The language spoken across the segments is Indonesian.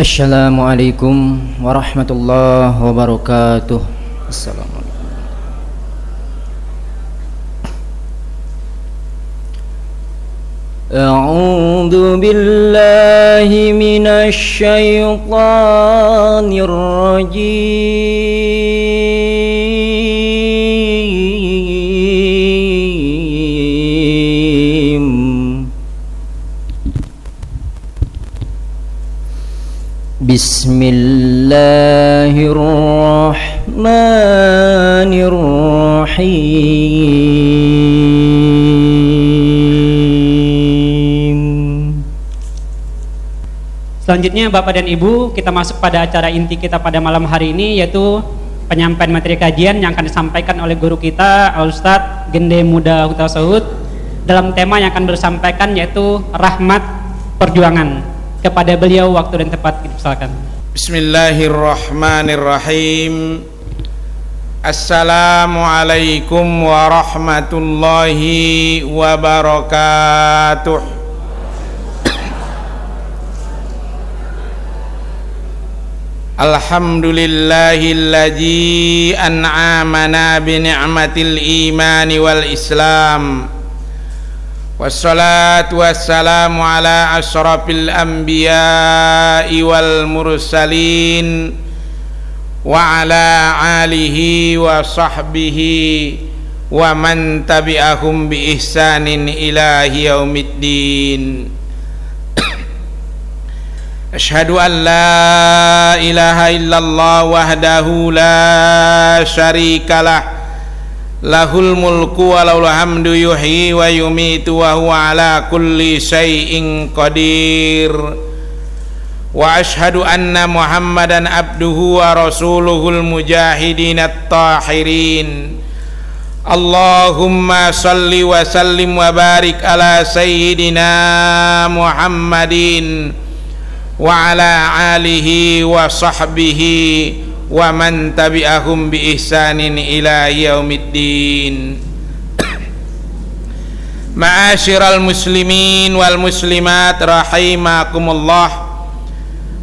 Assalamualaikum warahmatullahi wabarakatuh. Assalamualaikum. A'udzu billahi minasy syaithanir rajim. Bismillahirrahmanirrahim. Selanjutnya Bapak dan Ibu, kita masuk pada acara inti kita pada malam hari ini, yaitu penyampaian materi kajian yang akan disampaikan oleh guru kita Al-Ustadz Gende Muda Huta Saud dalam tema yang akan bersampaikan yaitu rahmat perjuangan. Kepada beliau waktu dan tempat dipersilakan. Bismillahirrahmanirrahim. Assalamualaikum warahmatullahi wabarakatuh. Alhamdulillahilladzi an'amana bi ni'matil imani wal islam. Wassalatu wassalamu ala asyrafil anbiya'i wal mursalin wa ala alihi wa sahbihi wa man tabi'ahum bi ihsanin ila yaumiddin. Asyhadu an la ilaha illallah wahdahu la syarikalah, lahul mulku wa lahul hamdu yuhyi wa yumitu wa huwa ala kulli syai'in qadir. Wa ashhadu anna Muhammadan abduhu wa rasuluhul mujahidin at-tahirin. Allahumma salli wa sallim wa barik ala sayyidina Muhammadin wa ala alihi wa sahbihi wa man tabi'ahum bi ihsanin ila yaumiddin. Ma'asyiral muslimin wal muslimat rahimakumullah.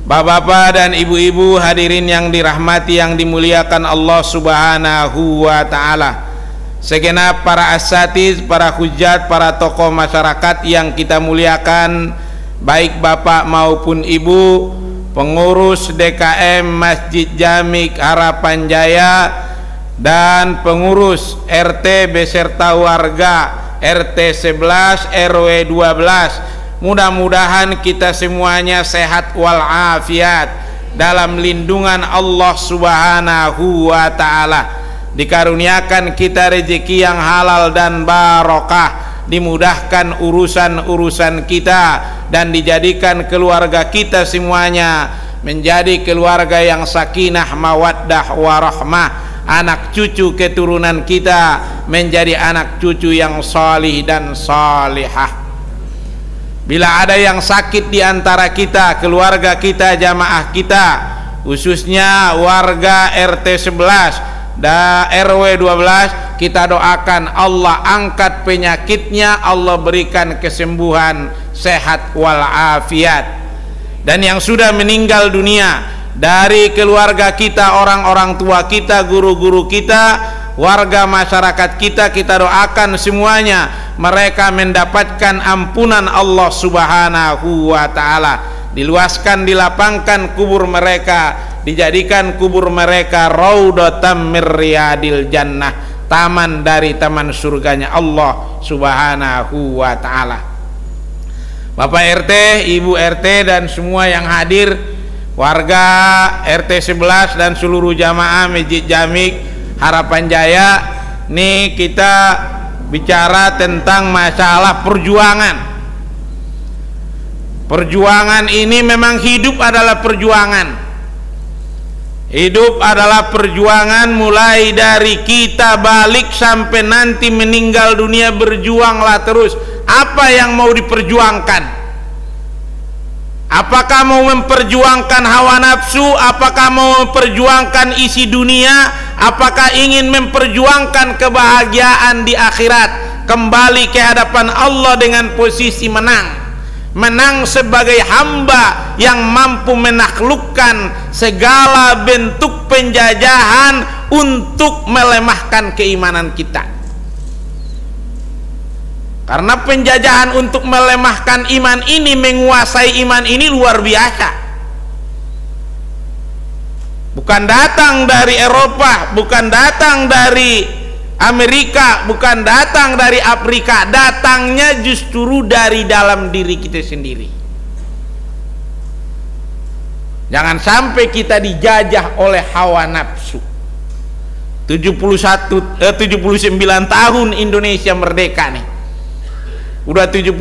Bapak-bapak dan ibu-ibu hadirin yang dirahmati yang dimuliakan Allah Subhanahu wa taala. Segenap para asatiz, para hujat, para tokoh masyarakat yang kita muliakan, baik bapak maupun ibu, pengurus DKM Masjid Jamik Harapan Jaya dan pengurus RT beserta warga RT 11 RW 12, mudah-mudahan kita semuanya sehat walafiat dalam lindungan Allah Subhanahu wa taala, dikaruniakan kita rezeki yang halal dan barokah, dimudahkan urusan-urusan kita, dan dijadikan keluarga kita semuanya menjadi keluarga yang sakinah mawaddah warahmah. Anak cucu keturunan kita menjadi anak cucu yang salih dan salihah. Bila ada yang sakit di antara kita, keluarga kita, jamaah kita, khususnya warga RT 11 dan RW 12, kita doakan Allah angkat penyakitnya, Allah berikan kesembuhan, sehat walafiat. Dan yang sudah meninggal dunia dari keluarga kita, orang-orang tua kita, guru-guru kita, warga masyarakat kita, kita doakan semuanya mereka mendapatkan ampunan Allah Subhanahu wa taala. Diluaskan, dilapangkan kubur mereka, dijadikan kubur mereka raudhatam mir riyadil jannah, taman dari taman surganya Allah Subhanahu wa taala. Bapak RT, Ibu RT dan semua yang hadir, warga RT 11 dan seluruh jamaah Masjid Jamik Harapan Jaya, nih kita bicara tentang masalah perjuangan. Perjuangan ini memang hidup adalah perjuangan. Hidup adalah perjuangan, mulai dari kita balik sampai nanti meninggal dunia, berjuanglah terus. Apa yang mau diperjuangkan? Apakah mau memperjuangkan hawa nafsu? Apakah mau memperjuangkan isi dunia? Apakah ingin memperjuangkan kebahagiaan di akhirat, kembali ke hadapan Allah dengan posisi menang? menang sebagai hamba yang mampu menaklukkan segala bentuk penjajahan untuk melemahkan keimanan kita. Karena penjajahan untuk melemahkan iman ini, menguasai iman ini luar biasa. Bukan datang dari Eropa, bukan datang dari Amerika, bukan datang dari Afrika, datangnya justru dari dalam diri kita sendiri. Jangan sampai kita dijajah oleh hawa nafsu. 79 tahun Indonesia merdeka nih. Udah 79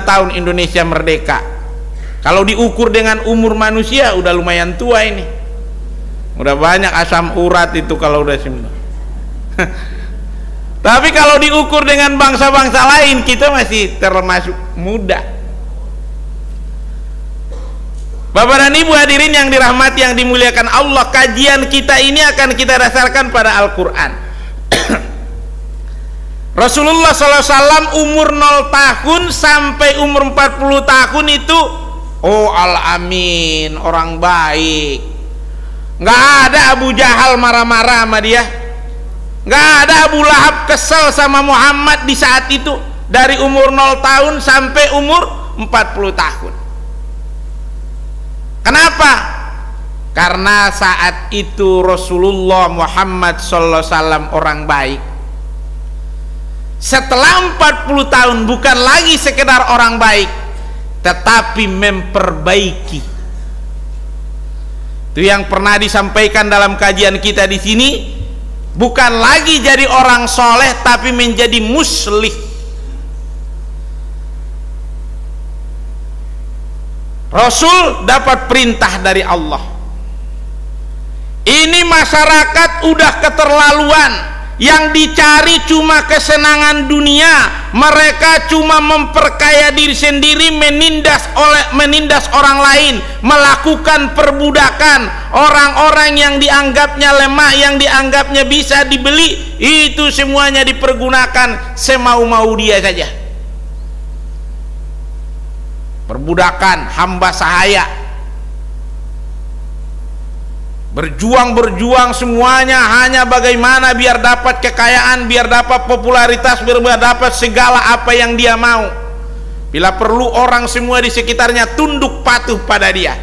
tahun Indonesia merdeka. Kalau diukur dengan umur manusia udah lumayan tua ini. Udah banyak asam urat itu kalau udah 9. Tapi kalau diukur dengan bangsa-bangsa lain, kita masih termasuk muda. Bapak dan Ibu hadirin yang dirahmati, yang dimuliakan Allah, kajian kita ini akan kita dasarkan pada Al-Quran. Rasulullah SAW umur 0 tahun sampai umur 40 tahun itu Al-Amin, orang baik. Nggak ada Abu Jahal marah-marah sama dia. Nggak ada Abu Lahab kesel sama Muhammad di saat itu. Dari umur 0 tahun sampai umur 40 tahun. Kenapa? Karena saat itu Rasulullah Muhammad SAW orang baik. Setelah 40 tahun bukan lagi sekedar orang baik, tetapi memperbaiki. Itu yang pernah disampaikan dalam kajian kita di sini. Bukan lagi jadi orang soleh, tapi menjadi muslih. Rasul dapat perintah dari Allah. Ini masyarakat udah keterlaluan. Yang dicari cuma kesenangan dunia. Mereka cuma memperkaya diri sendiri, menindas orang lain, melakukan perbudakan. Orang-orang yang dianggapnya lemah, yang dianggapnya bisa dibeli, itu semuanya dipergunakan semau-mau dia saja. Perbudakan, hamba sahaya. Berjuang semuanya hanya bagaimana biar dapat kekayaan, biar dapat popularitas, biar dapat segala apa yang dia mau. Bila perlu orang semua di sekitarnya tunduk patuh pada dia.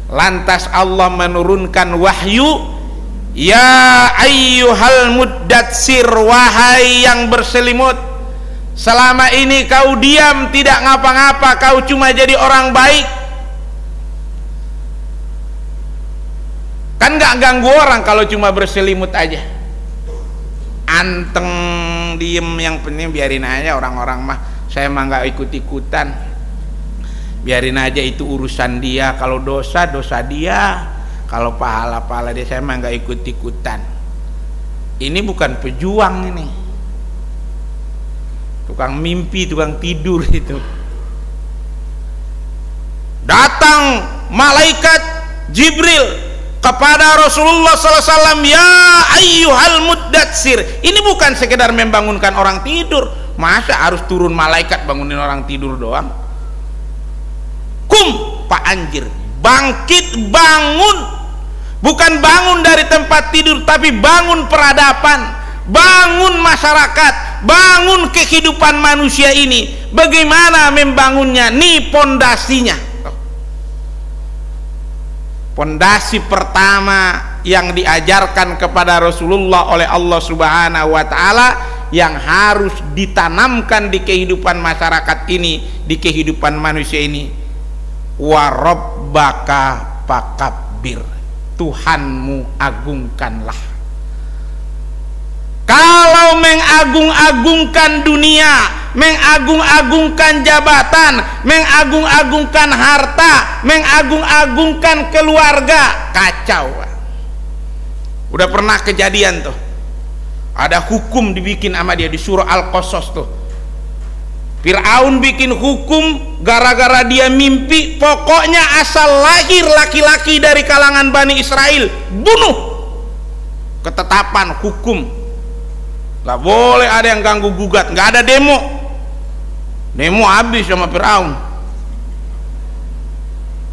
Lantas Allah menurunkan wahyu, ya ayyuhal muddatsir, wahai yang berselimut, selama ini kau diam tidak ngapa-ngapa, kau cuma jadi orang baik. Kan gak ganggu orang kalau cuma berselimut aja, anteng diem, yang penting biarin aja. Orang-orang mah saya mah gak ikut-ikutan, biarin aja, itu urusan dia. Kalau dosa dia, kalau pahala dia, saya mah gak ikut-ikutan. Ini bukan pejuang, ini tukang mimpi, tukang tidur itu. Datang malaikat Jibril kepada Rasulullah SAW, ya ayyuhal muddatsir. Ini bukan sekedar membangunkan orang tidur. Masa harus turun malaikat bangunin orang tidur doang? Kum, Pak Anjir, bangkit, bangun. Bukan bangun dari tempat tidur, tapi bangun peradaban, bangun masyarakat, bangun kehidupan manusia ini. Bagaimana membangunnya? Nih pondasinya. Pondasi pertama yang diajarkan kepada Rasulullah oleh Allah Subhanahu wa Ta'ala, yang harus ditanamkan di kehidupan masyarakat ini, di kehidupan manusia ini, wa rabbaka fakabbir, Tuhanmu agungkanlah. Kalau mengagung-agungkan dunia, mengagung-agungkan jabatan, mengagung-agungkan harta, mengagung-agungkan keluarga, kacau. Udah pernah kejadian tuh, ada hukum dibikin sama dia di surah Al-Qasas tuh. Fir'aun bikin hukum gara-gara dia mimpi, pokoknya asal lahir laki-laki dari kalangan Bani Israel bunuh. Ketetapan hukum, gak boleh ada yang ganggu gugat, gak ada demo habis sama Fir'aun.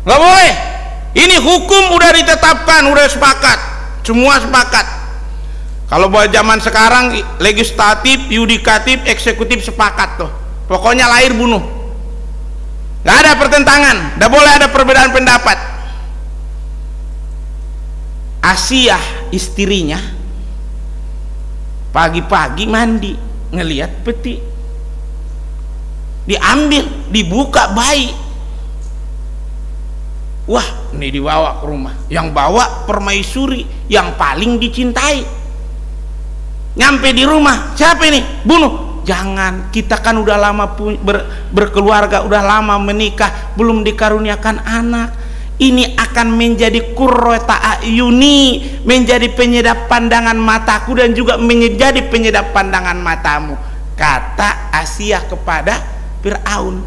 nggak boleh. Ini hukum udah ditetapkan, udah sepakat, semua sepakat. Kalau buat zaman sekarang legislatif, yudikatif, eksekutif sepakat tuh, pokoknya lahir bunuh, nggak ada pertentangan, nggak boleh ada perbedaan pendapat. Asiyah istrinya pagi-pagi mandi ngelihat peti, diambil, dibuka bayi. Wah, ini dibawa ke rumah. Yang bawa permaisuri yang paling dicintai. Nyampe di rumah, siapa ini? Bunuh. Jangan, kita kan udah lama berkeluarga, udah lama menikah, belum dikaruniakan anak. Ini akan menjadi qurrata ayuni, menjadi penyedap pandangan mataku dan juga menjadi penyedap pandangan matamu, kata Asiyah kepada Fir'aun.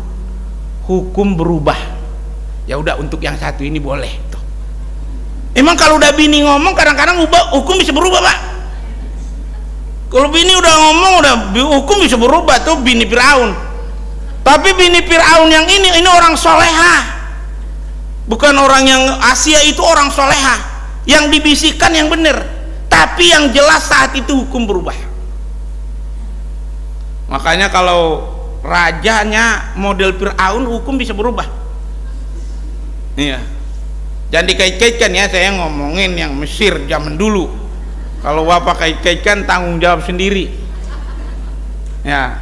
Hukum berubah. Ya udah, untuk yang satu ini boleh tuh. Emang kalau udah bini ngomong kadang-kadang hukum bisa berubah, Pak. Kalau bini udah ngomong, udah hukum bisa berubah tuh, bini Fir'aun. Tapi bini Fir'aun yang ini orang soleha. Bukan orang yang Asiyah itu orang soleha, yang dibisikkan yang benar, tapi yang jelas saat itu hukum berubah. Makanya kalau rajanya model Fir'aun, hukum bisa berubah. Iya, jangan dikait-kaitkan ya, saya ngomongin yang Mesir zaman dulu. Kalau bapak kait-kaitkan, tanggung jawab sendiri ya.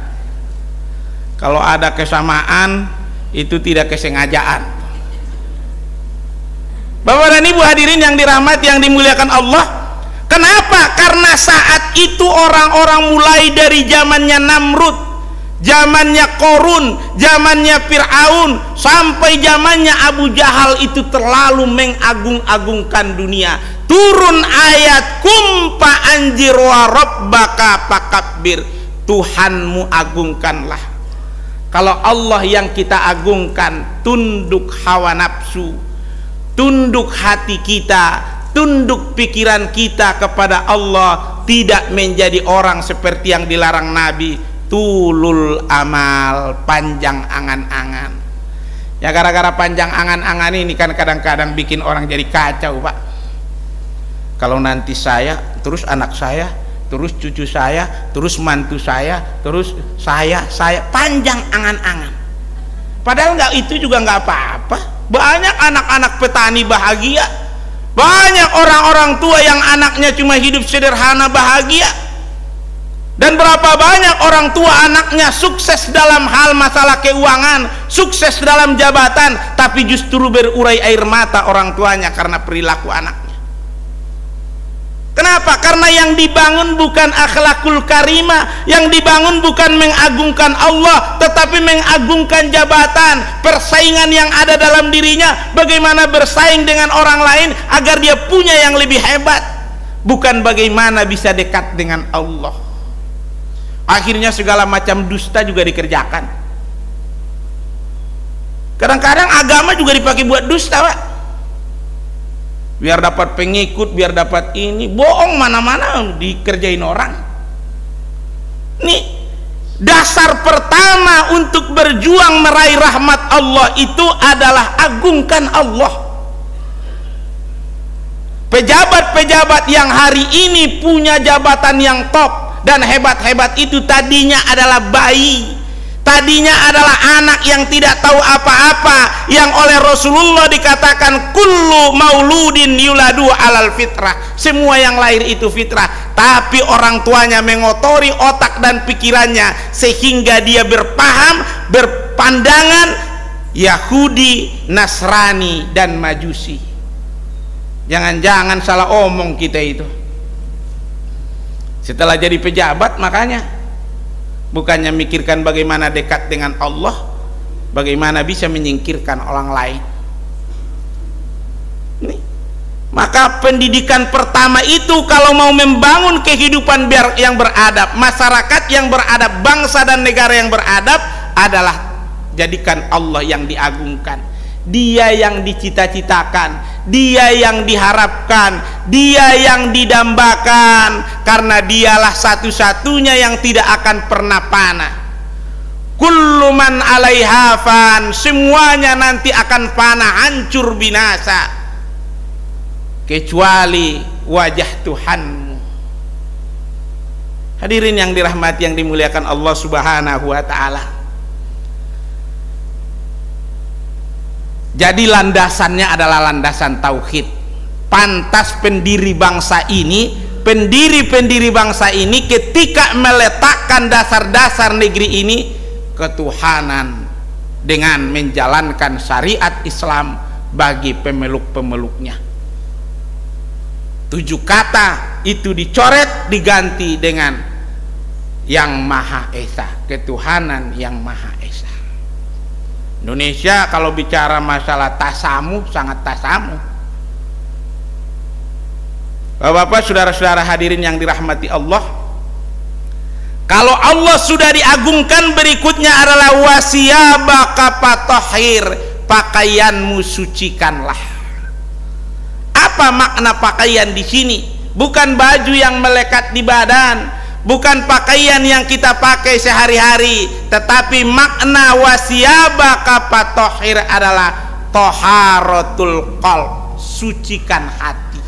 Kalau ada kesamaan itu tidak kesengajaan. Bapak dan Ibu hadirin yang dirahmati, yang dimuliakan Allah. Kenapa? Karena saat itu orang-orang mulai dari zamannya Namrud, zamannya Korun, zamannya Fir'aun, sampai zamannya Abu Jahal itu terlalu mengagung-agungkan dunia. Turun ayat kumpa anjir wa rabbaka fakabbir, Tuhanmu agungkanlah. Kalau Allah yang kita agungkan, tunduk hawa nafsu, tunduk hati kita, tunduk pikiran kita kepada Allah, tidak menjadi orang seperti yang dilarang Nabi, tulul amal, panjang angan-angan. Ya gara-gara panjang angan-angan ini kan kadang-kadang bikin orang jadi kacau, Pak. Kalau nanti saya, terus anak saya, terus cucu saya, terus mantu saya, terus saya panjang angan-angan. Padahal nggak, itu juga nggak apa-apa. Banyak anak-anak petani bahagia, banyak orang-orang tua yang anaknya cuma hidup sederhana bahagia, dan berapa banyak orang tua anaknya sukses dalam hal masalah keuangan, sukses dalam jabatan, tapi justru berurai air mata orang tuanya karena perilaku anaknya. Kenapa? Karena yang dibangun bukan akhlakul karimah, yang dibangun bukan mengagungkan Allah, tetapi mengagungkan jabatan, persaingan yang ada dalam dirinya, bagaimana bersaing dengan orang lain agar dia punya yang lebih hebat, bukan bagaimana bisa dekat dengan Allah. Akhirnya segala macam dusta juga dikerjakan. Kadang-kadang agama juga dipakai buat dusta, Pak. Biar dapat pengikut, biar dapat ini, bohong mana-mana dikerjain orang. Nih, dasar pertama untuk berjuang meraih rahmat Allah itu adalah agungkan Allah. Pejabat-pejabat yang hari ini punya jabatan yang top dan hebat-hebat itu tadinya adalah bayi, tadinya adalah anak yang tidak tahu apa-apa, yang oleh Rasulullah dikatakan kullu mauludin yuladu alal fitrah, semua yang lahir itu fitrah, tapi orang tuanya mengotori otak dan pikirannya sehingga dia berpandangan Yahudi, Nasrani dan Majusi. Jangan-jangan salah omong kita itu. Setelah jadi pejabat, makanya bukannya mikirkan bagaimana dekat dengan Allah, bagaimana bisa menyingkirkan orang lain. Nih, maka pendidikan pertama itu kalau mau membangun kehidupan yang beradab, masyarakat yang beradab, bangsa dan negara yang beradab adalah jadikan Allah yang diagungkan, Dia yang dicita-citakan, Dia yang diharapkan, Dia yang didambakan, karena Dialah satu-satunya yang tidak akan pernah panah. kullu man 'alaiha fan, semuanya nanti akan fana, hancur, binasa, kecuali wajah Tuhanmu. Hadirin yang dirahmati, yang dimuliakan Allah Subhanahu wa taala. Jadi landasannya adalah landasan tauhid. Pantas pendiri bangsa ini, pendiri bangsa ini ketika meletakkan dasar-dasar negeri ini, ketuhanan dengan menjalankan syariat Islam bagi pemeluk-pemeluknya. 7 kata itu dicoret, diganti dengan yang Maha Esa, ketuhanan yang Maha Esa. Indonesia kalau bicara masalah tasamuh, sangat tasamuh. Bapak-bapak, saudara-saudara hadirin yang dirahmati Allah, kalau Allah sudah diagungkan, berikutnya adalah wasiyabaka fatahhir, pakaianmu sucikanlah. Apa makna pakaian di sini? Bukan baju yang melekat di badan, bukan pakaian yang kita pakai sehari-hari, tetapi makna wasiyabaka fatahhir adalah taharatul qalb, sucikan hati.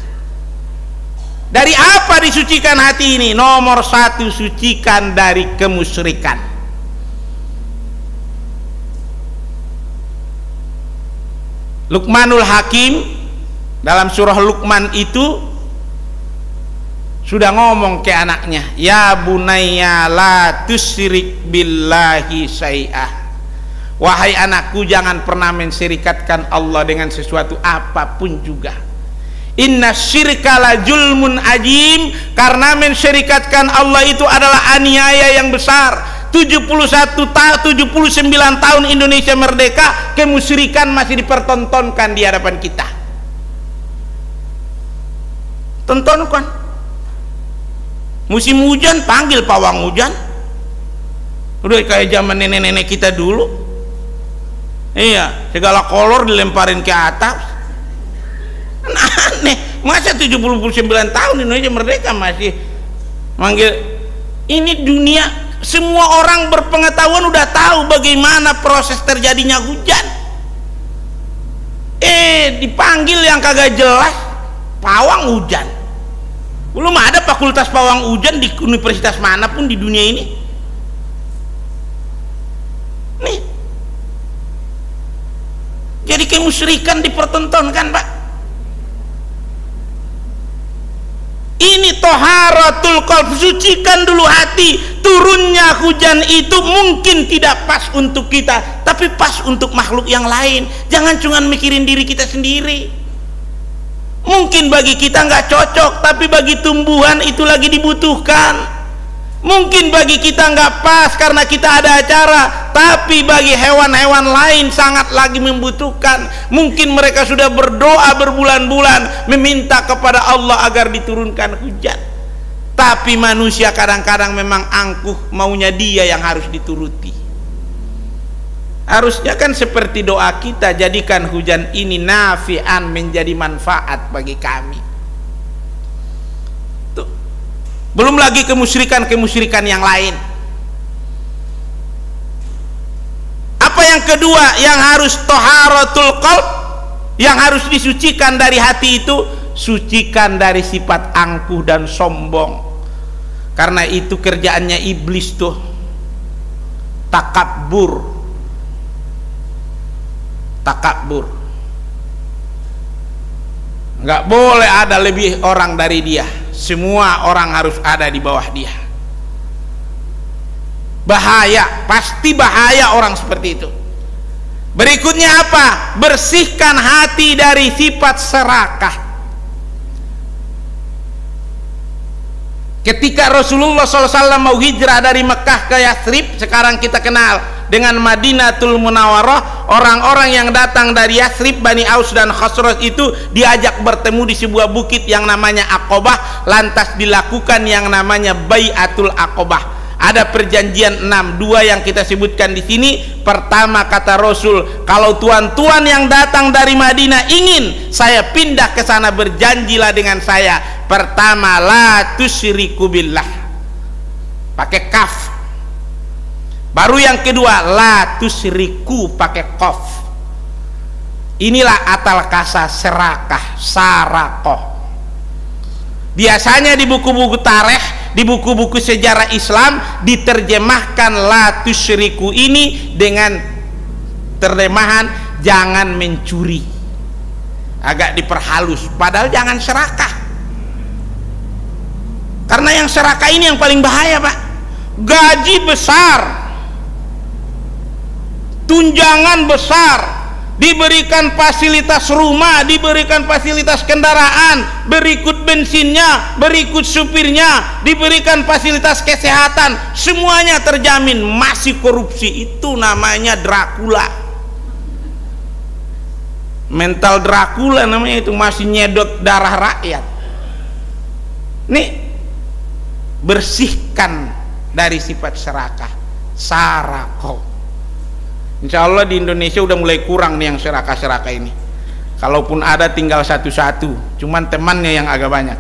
Dari apa disucikan hati ini? Nomor 1, sucikan dari kemusyrikan. Luqmanul Hakim dalam surah Luqman itu sudah ngomong ke anaknya, ya bunayya la tusyrik billahi syai'ah, wahai anakku, jangan pernah mensyirikatkan Allah dengan sesuatu apapun juga. Inna syirka la julmun ajim, karena mensyirikatkan Allah itu adalah aniaya yang besar. 79 tahun Indonesia merdeka, kemusyrikan masih dipertontonkan di hadapan kita. Tontonkan. Musim hujan panggil pawang hujan. Udah kayak zaman nenek-nenek kita dulu. Iya, segala kolor dilemparin ke atas. Aneh, masa 79 tahun Indonesia merdeka masih manggil. Ini dunia, semua orang berpengetahuan udah tahu bagaimana proses terjadinya hujan. Dipanggil yang kagak jelas pawang hujan. Belum ada fakultas pawang hujan di universitas manapun di dunia ini. Nih, jadi kemusyrikan dipertontonkan, Pak. Ini taharatul qalb, sucikan dulu hati. Turunnya hujan itu mungkin tidak pas untuk kita, tapi pas untuk makhluk yang lain. Jangan cuma mikirin diri kita sendiri. Mungkin bagi kita nggak cocok, tapi bagi tumbuhan itu lagi dibutuhkan. Mungkin bagi kita nggak pas karena kita ada acara, tapi bagi hewan-hewan lain sangat lagi membutuhkan. Mungkin mereka sudah berdoa berbulan-bulan meminta kepada Allah agar diturunkan hujan, tapi manusia kadang-kadang memang angkuh, maunya dia yang harus dituruti. Harusnya kan seperti doa kita, jadikan hujan ini nafi'an, menjadi manfaat bagi kami. Belum lagi kemusyrikan yang lain. Apa yang kedua yang harus taharatul qalb, yang harus disucikan dari hati itu? Sucikan dari sifat angkuh dan sombong. Karena itu kerjaannya iblis tuh, takabur. Nggak boleh ada lebih orang dari dia, semua orang harus ada di bawah dia. Bahaya, pasti bahaya orang seperti itu. Berikutnya apa? Bersihkan hati dari sifat serakah. Ketika Rasulullah SAW mau hijrah dari Mekah ke Yathrib, sekarang kita kenal dengan Madinatul Munawwarah, orang-orang yang datang dari Yathrib, Bani Aus dan Khazraj itu diajak bertemu di sebuah bukit yang namanya Aqabah, lantas dilakukan yang namanya Bai'atul Aqabah. Ada perjanjian 6, 2 yang kita sebutkan di sini. Pertama kata Rasul, kalau tuan-tuan yang datang dari Madinah ingin saya pindah ke sana, berjanjilah dengan saya. Pertama, la tusyriku billah, pakai kaf. Baru yang kedua, la tusriku, pakai qaf. Inilah atal kasa serakah, sarakoh. Biasanya di buku-buku tarikh, di buku-buku sejarah Islam diterjemahkan la tusriku ini dengan terjemahan jangan mencuri. Agak diperhalus, padahal jangan serakah. Karena yang serakah ini yang paling bahaya, Pak. Gaji besar, tunjangan besar, diberikan fasilitas rumah, diberikan fasilitas kendaraan, berikut bensinnya, berikut supirnya, diberikan fasilitas kesehatan, semuanya terjamin, masih korupsi. Itu namanya Dracula, mental Dracula namanya itu, masih nyedot darah rakyat. Nih, bersihkan dari sifat serakah, sarakoh. Insya Allah di Indonesia udah mulai kurang nih yang serakah-serakah ini. Kalaupun ada tinggal satu-satu, cuman temannya yang agak banyak.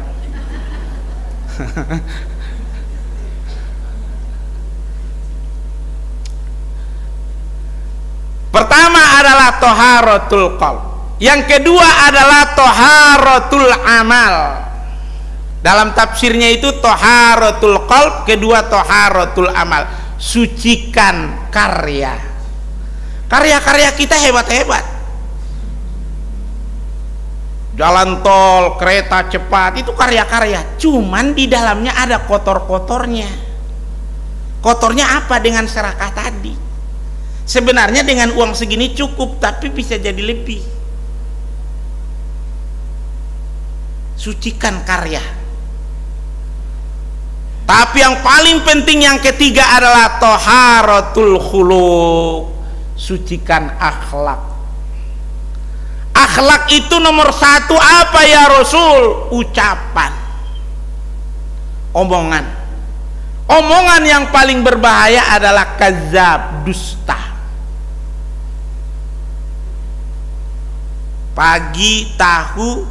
Pertama adalah toharatul qalb, yang kedua adalah toharatul amal. Dalam tafsirnya itu toharatul qalb, kedua toharatul amal, sucikan karya. Karya-karya kita hebat-hebat, jalan tol, kereta cepat, itu karya-karya, cuman di dalamnya ada kotor-kotornya. Kotornya apa? Dengan serakah tadi. Sebenarnya dengan uang segini cukup, tapi bisa jadi lebih. Sucikan karya. Tapi yang paling penting yang ketiga adalah toharatul khuluq, sucikan akhlak. Akhlak itu nomor satu apa ya Rasul? Ucapan, omongan. Omongan yang paling berbahaya adalah kadzab, dusta. Pagi tahu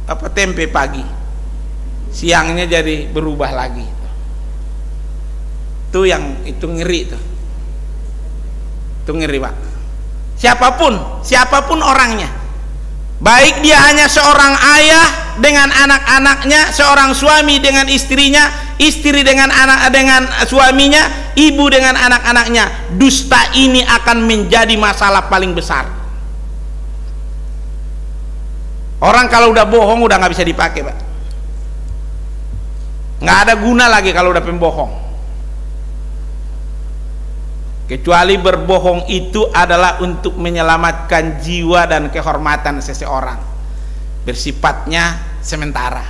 apa tempe pagi, siangnya jadi berubah lagi. Itu yang itu ngeri tuh. Itu ngeri, Pak. Siapapun orangnya, baik dia hanya seorang ayah dengan anak-anaknya, seorang suami dengan istrinya, istri dengan suaminya, ibu dengan anak-anaknya, dusta ini akan menjadi masalah paling besar. Orang kalau udah bohong udah nggak bisa dipakai, Pak. Nggak ada guna lagi kalau udah pembohong. Kecuali berbohong itu adalah untuk menyelamatkan jiwa dan kehormatan seseorang, bersifatnya sementara.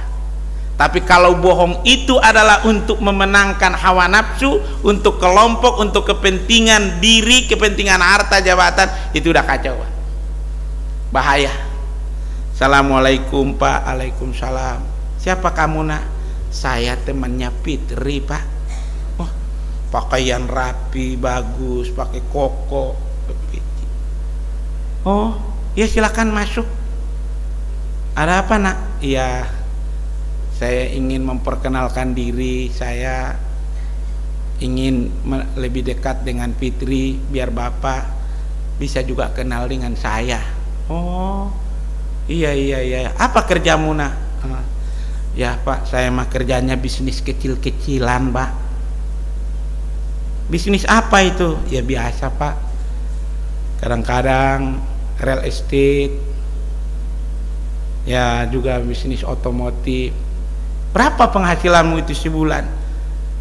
Tapi kalau bohong itu adalah untuk memenangkan hawa nafsu, untuk kelompok, untuk kepentingan diri, kepentingan harta jabatan, itu udah kacau, Pak. Bahaya. Assalamualaikum, Pak. Waalaikumsalam. Siapa kamu, nak? Saya temannya Fitri, Pak. Oh, pakaian rapi, bagus, pakai koko. Oh, ya silakan masuk. Ada apa, nak? Iya, saya ingin memperkenalkan diri. Saya ingin lebih dekat dengan Fitri, biar Bapak bisa juga kenal dengan saya. Oh, iya. Apa kerjamu, nak? Ya, Pak, saya mah kerjanya bisnis kecil-kecilan, Pak. Bisnis apa itu? Ya biasa, Pak. Kadang-kadang real estate, ya juga bisnis otomotif. Berapa penghasilanmu itu sebulan?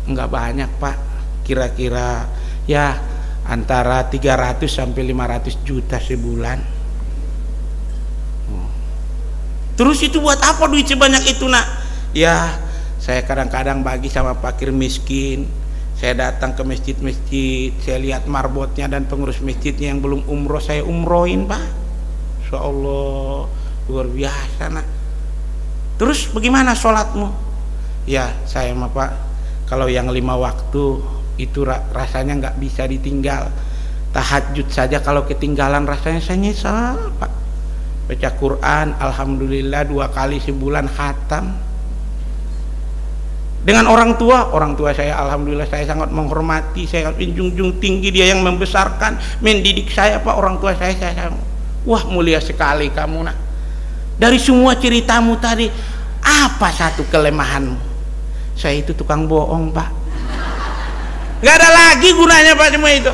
Enggak banyak, Pak. Kira-kira ya antara 300 sampai 500 juta sebulan. Terus itu buat apa duit sebanyak itu, nak? Ya, saya kadang-kadang bagi sama fakir miskin. Saya datang ke masjid-masjid, saya lihat marbotnya dan pengurus masjidnya yang belum umroh, saya umrohin, Pak. Insya Allah, luar biasa, nak. Terus bagaimana sholatmu? Ya, saya mah, Pak, kalau yang 5 waktu itu rasanya nggak bisa ditinggal. Tahajud saja kalau ketinggalan rasanya saya nyesal, Pak. Baca Quran, alhamdulillah 2 kali sebulan khatam. Dengan orang tua saya alhamdulillah saya sangat menghormati, saya menjunjung tinggi, dia yang membesarkan, mendidik saya Pak. Orang tua saya wah mulia sekali kamu nak. Dari semua ceritamu tadi, apa satu kelemahanmu? Saya itu tukang bohong Pak. Gak ada lagi gunanya Pak semua itu.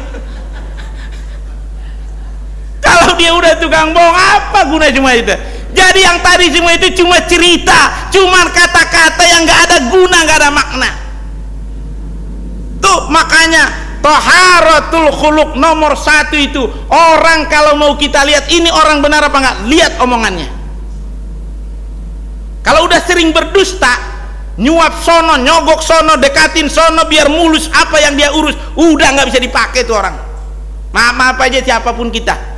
Kalau dia udah tukang bohong, apa guna semua itu? Jadi yang tadi semua itu cuma cerita, cuma kata-kata yang gak ada guna, gak ada makna. Tuh makanya taharatul khuluq nomor 1 itu. Orang kalau mau kita lihat ini orang benar apa enggak, lihat omongannya. Kalau udah sering berdusta, nyuap sono, nyogok sono, dekatin sono biar mulus apa yang dia urus, udah nggak bisa dipakai tuh orang. Maaf aja siapapun kita.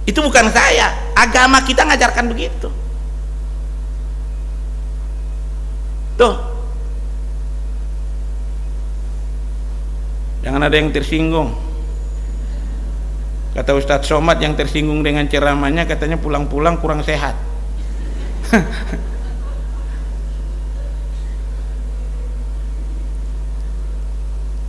Itu bukan saya, agama kita ngajarkan begitu. Tuh, jangan ada yang tersinggung. Kata Ustadz Somad yang tersinggung dengan ceramahnya, katanya pulang-pulang kurang sehat.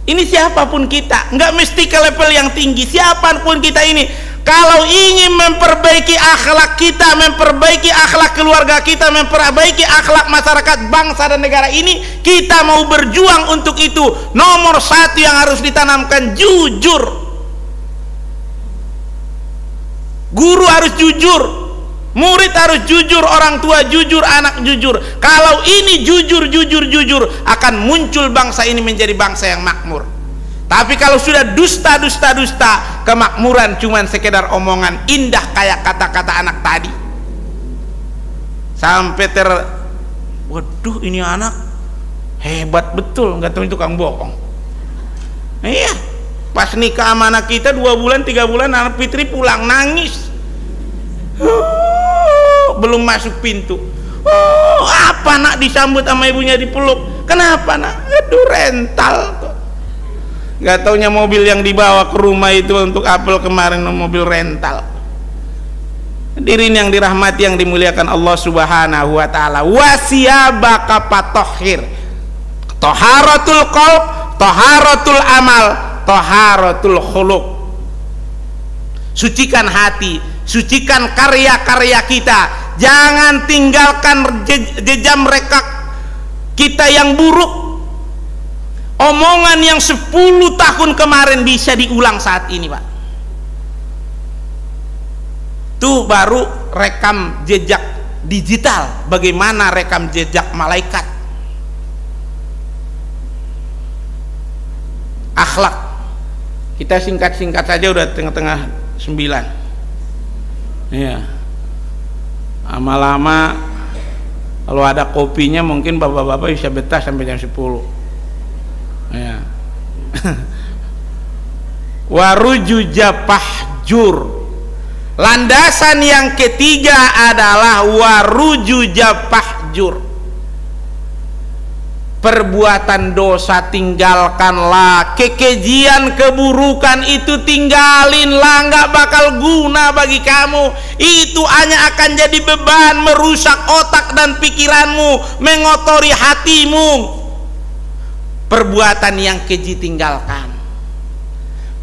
Ini siapapun kita, nggak mesti ke level yang tinggi. Siapapun kita ini, kalau ingin memperbaiki akhlak kita, memperbaiki akhlak keluarga kita, memperbaiki akhlak masyarakat, bangsa dan negara ini, kita mau berjuang untuk itu. Nomor 1 yang harus ditanamkan, jujur. Guru harus jujur, murid harus jujur, orang tua jujur, anak jujur. Kalau ini jujur, akan muncul bangsa ini menjadi bangsa yang makmur. Tapi kalau sudah dusta, kemakmuran cuman sekedar omongan indah kayak kata-kata anak tadi. Sampai waduh ini anak hebat betul, nggak tahu itu tukang bohong. Iya, pas nikah sama anak kita 2 bulan 3 bulan anak Fitri pulang nangis. Belum masuk pintu. Apa nak disambut sama ibunya dipeluk? Kenapa nak? Aduh rental. Gak taunya mobil yang dibawa ke rumah itu untuk apel kemarin mobil rental. Hadirin yang dirahmati yang dimuliakan Allah Subhanahu wa taala. Wasiyabaka fatahhir. Taharatul qalb, taharatul amal, taharatul khuluq. Sucikan hati, sucikan karya-karya kita. Jangan tinggalkan jejak rekam kita yang buruk. Omongan yang 10 tahun kemarin bisa diulang saat ini Pak. Tuh baru rekam jejak digital. Bagaimana rekam jejak malaikat. Akhlak kita singkat-singkat saja udah tengah-tengah 9. Iya. Lama-lama kalau ada kopinya mungkin bapak-bapak bisa betah sampai jam 10. Ya. Warujuja pahjur. Landasan yang ketiga adalah warujuja pahjur. Perbuatan dosa tinggalkanlah, kekejian keburukan itu tinggalinlah, nggak bakal guna bagi kamu. Itu hanya akan jadi beban, merusak otak dan pikiranmu, mengotori hatimu. Perbuatan yang keji tinggalkan.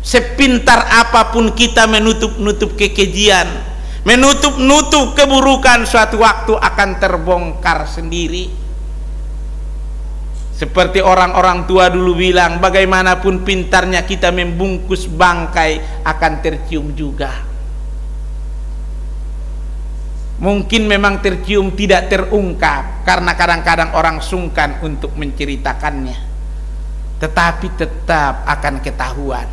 Sepintar apapun kita menutup-nutup kekejian, menutup-nutup keburukan, suatu waktu akan terbongkar sendiri. Seperti orang-orang tua dulu bilang, bagaimanapun pintarnya kita membungkus bangkai akan tercium juga. Mungkin memang tercium tidak terungkap karena kadang-kadang orang sungkan untuk menceritakannya, tetapi tetap akan ketahuan.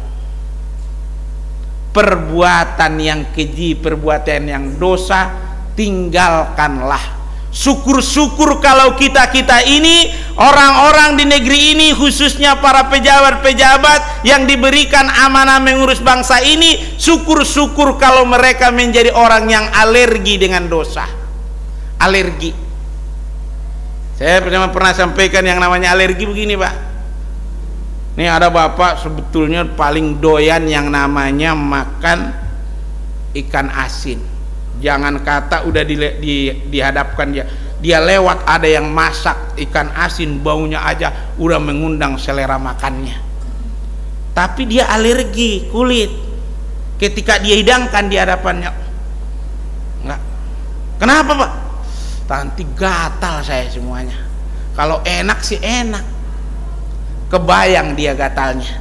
Perbuatan yang keji, perbuatan yang dosa, tinggalkanlah. Syukur-syukur kalau kita ini, orang-orang di negeri ini, khususnya para pejabat-pejabat yang diberikan amanah mengurus bangsa ini, syukur-syukur kalau mereka menjadi orang yang alergi dengan dosa. Alergi. Saya pernah sampaikan yang namanya alergi begini Pak. Ini ada bapak sebetulnya paling doyan yang namanya makan ikan asin. Jangan kata udah dihadapkan dia, dia lewat ada yang masak ikan asin, baunya aja udah mengundang selera makannya. Tapi dia alergi kulit. Ketika dia hidangkan di hadapannya, enggak. Kenapa, Pak? Nanti gatal saya semuanya. Kalau enak sih enak, kebayang dia gatalnya.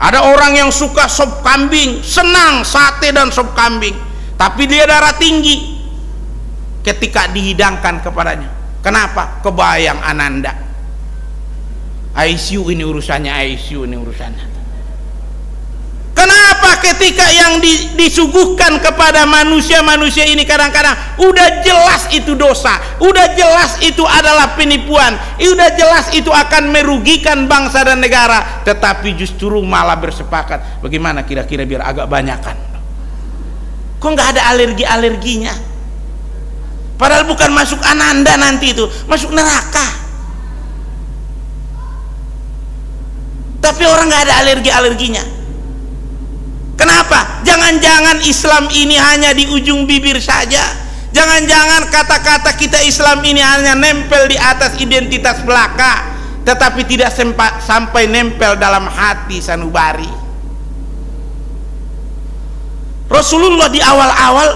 Ada orang yang suka sop kambing, senang sate dan sop kambing, tapi dia darah tinggi ketika dihidangkan kepadanya. Kenapa? Kebayang Ananda. ICU ini urusannya, ICU ini urusannya. Kenapa ketika yang disuguhkan kepada manusia-manusia ini kadang-kadang udah jelas itu dosa, udah jelas itu adalah penipuan, udah jelas itu akan merugikan bangsa dan negara, tetapi justru malah bersepakat bagaimana kira-kira biar agak banyakan. Kok nggak ada alergi-alerginya? Padahal bukan masuk Ananda nanti itu, masuk neraka. Tapi orang nggak ada alergi-alerginya. Kenapa? Jangan-jangan Islam ini hanya di ujung bibir saja. Jangan-jangan kata-kata kita Islam ini hanya nempel di atas identitas belaka, tetapi tidak sampai nempel dalam hati sanubari. Rasulullah di awal-awal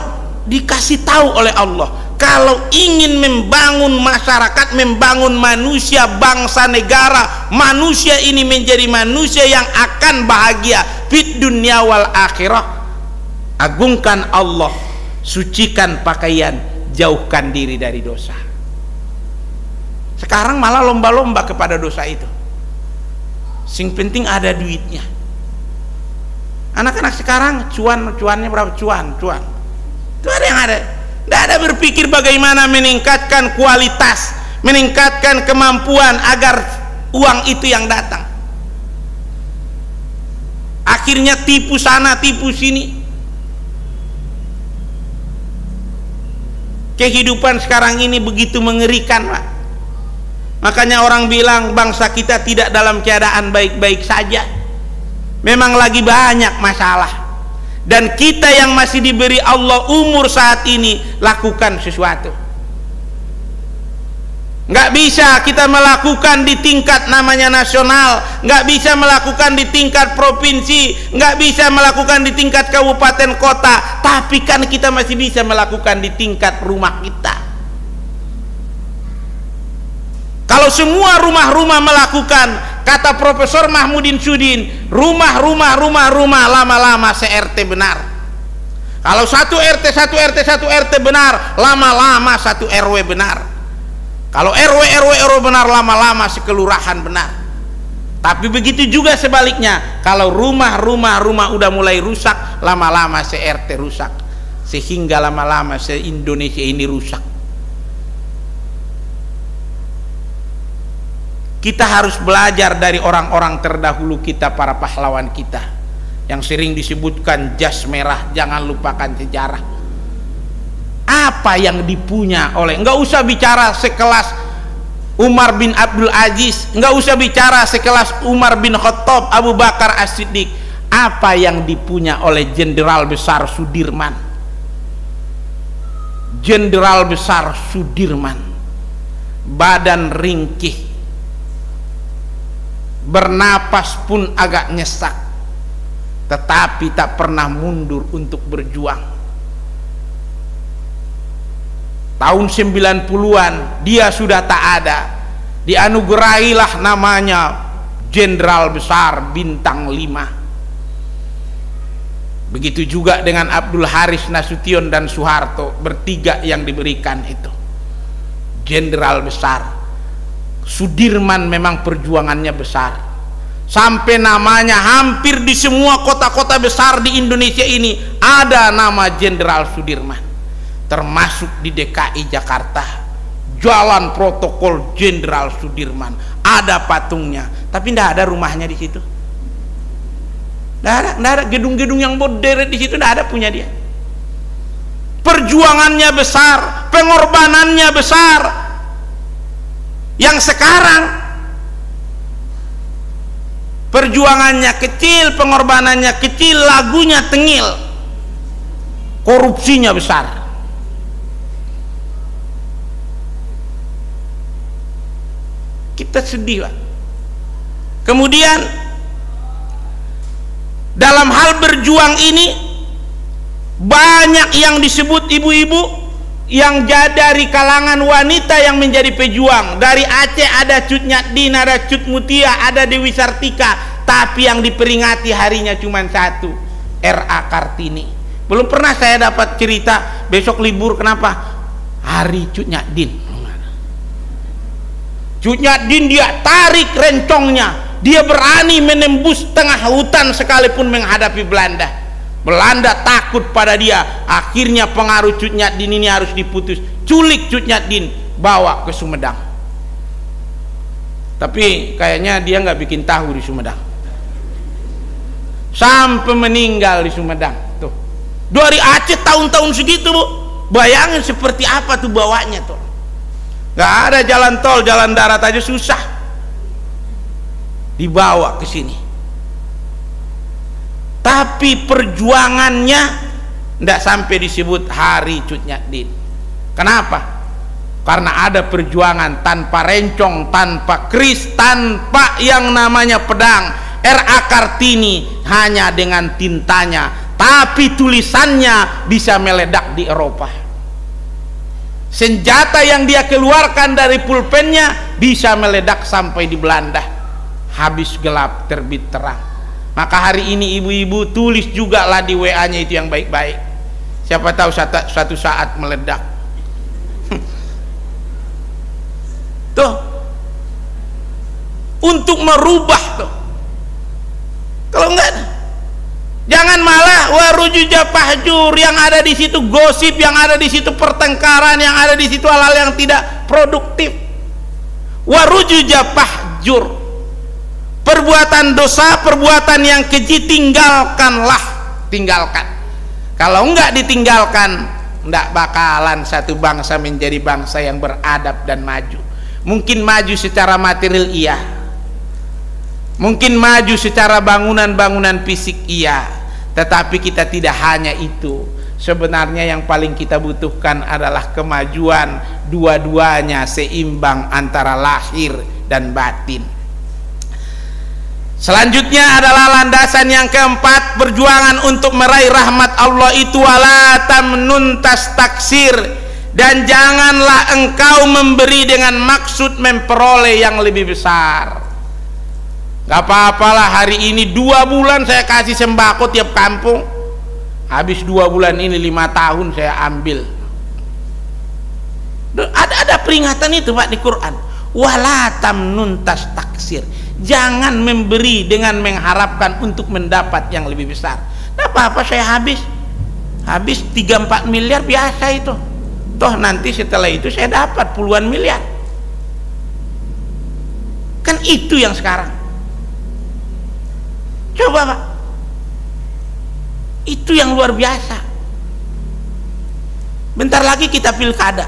dikasih tahu oleh Allah, kalau ingin membangun masyarakat, membangun manusia, bangsa, negara, manusia ini menjadi manusia yang akan bahagia fid dunya wal akhirah, agungkan Allah, sucikan pakaian, jauhkan diri dari dosa. Sekarang malah lomba-lomba kepada dosa itu. Sing penting ada duitnya. Anak-anak sekarang cuannya berapa? Cuan itu ada yang ada. Tidak ada berpikir bagaimana meningkatkan kualitas, meningkatkan kemampuan agar uang itu yang datang. Akhirnya tipu sana tipu sini. Kehidupan sekarang ini begitu mengerikan, Pak. Makanya orang bilang bangsa kita tidak dalam keadaan baik-baik saja. Memang lagi banyak masalah. Dan kita yang masih diberi Allah umur saat ini, lakukan sesuatu. Nggak bisa kita melakukan di tingkat namanya nasional, nggak bisa melakukan di tingkat provinsi, nggak bisa melakukan di tingkat kabupaten kota, tapi kan kita masih bisa melakukan di tingkat rumah kita. Kalau semua rumah-rumah melakukan, kata Profesor Mahmudin Sudin, rumah lama-lama se-RT benar. Kalau satu RT benar, lama-lama satu RW benar. Kalau RW benar, lama-lama sekelurahan benar. Tapi begitu juga sebaliknya, kalau rumah udah mulai rusak, lama-lama se-RT rusak, sehingga lama-lama se-Indonesia ini rusak. Kita harus belajar dari orang-orang terdahulu kita, para pahlawan kita yang sering disebutkan jas merah. Jangan lupakan sejarah. Apa yang dipunya oleh, nggak usah bicara sekelas Umar bin Abdul Aziz, nggak usah bicara sekelas Umar bin Khattab, Abu Bakar As-Siddiq. Apa yang dipunya oleh Jenderal Besar Sudirman. Jenderal Besar Sudirman, badan ringkih, bernapas pun agak nyesak, tetapi tak pernah mundur untuk berjuang. Tahun 90-an dia sudah tak ada, dianugerahilah namanya Jenderal Besar Bintang 5. Begitu juga dengan Abdul Haris Nasution dan Soeharto, bertiga yang diberikan itu Jenderal Besar. Sudirman memang perjuangannya besar, sampai namanya hampir di semua kota-kota besar di Indonesia ini ada nama Jenderal Sudirman, termasuk di DKI Jakarta. Jalan protokol Jenderal Sudirman, ada patungnya, tapi tidak ada rumahnya di situ. Tidak ada gedung-gedung yang modern di situ, tidak ada punya dia. Perjuangannya besar, pengorbanannya besar. Yang sekarang perjuangannya kecil, pengorbanannya kecil, lagunya tengil, korupsinya besar. Kita sedih, Pak. Kemudian dalam hal berjuang ini banyak yang disebut ibu-ibu yang dari kalangan wanita yang menjadi pejuang. Dari Aceh ada Cut Nyadin, ada Cut Mutia, ada Dewi Sartika, tapi yang diperingati harinya cuma satu, R.A. Kartini. Belum pernah saya dapat cerita besok libur, kenapa? Hari Cut Nyadin. Cut Nyadin dia tarik rencongnya, dia berani menembus tengah hutan sekalipun menghadapi Belanda. Belanda takut pada dia. Akhirnya pengaruh Cut Nyadin ini harus diputus. Culik Cut Nyadin, bawa ke Sumedang. Tapi kayaknya dia nggak bikin tahu di Sumedang. Sampai meninggal di Sumedang. Tuh. Dari Aceh tahun-tahun segitu, Bu. Bayangin seperti apa tuh bawanya tuh. Nggak ada jalan tol, jalan darat aja susah. Dibawa ke sini. Tapi perjuangannya tidak sampai disebut hari Cut Nyadin. Kenapa? Karena ada perjuangan tanpa rencong, tanpa keris, tanpa yang namanya pedang. R.A. Kartini hanya dengan tintanya, tapi tulisannya bisa meledak di Eropa. Senjata yang dia keluarkan dari pulpennya bisa meledak sampai di Belanda. Habis gelap terbit terang. Maka hari ini ibu-ibu tulis juga lah di WA-nya itu yang baik-baik. Siapa tahu suatu saat meledak. Tuh. Untuk merubah tuh. Kalau enggak, jangan malah warujuja pahjur, yang ada di situ gosip, yang ada di situ pertengkaran, yang ada di situ hal-hal yang tidak produktif. Warujuja pahjur. Perbuatan dosa, perbuatan yang keji, tinggalkanlah. Tinggalkan. Kalau enggak ditinggalkan, enggak bakalan satu bangsa menjadi bangsa yang beradab dan maju. Mungkin maju secara material, iya. Mungkin maju secara bangunan-bangunan fisik, iya. Tetapi kita tidak hanya itu. Sebenarnya yang paling kita butuhkan adalah kemajuan dua-duanya seimbang antara lahir dan batin. Selanjutnya adalah landasan yang keempat, perjuangan untuk meraih rahmat Allah itu wala tamnun tastaksir, dan janganlah engkau memberi dengan maksud memperoleh yang lebih besar. Gak apa-apalah hari ini 2 bulan saya kasih sembako tiap kampung, habis 2 bulan ini 5 tahun saya ambil. Ada peringatan itu, Pak, di Quran. Wala tamnun tastaksir, jangan memberi dengan mengharapkan untuk mendapat yang lebih besar. Tidak apa-apa saya habis 3-4 miliar biasa itu. Toh nanti setelah itu saya dapat puluhan miliar. Kan itu yang sekarang. Coba, Pak. Itu yang luar biasa. Bentar lagi kita pilkada.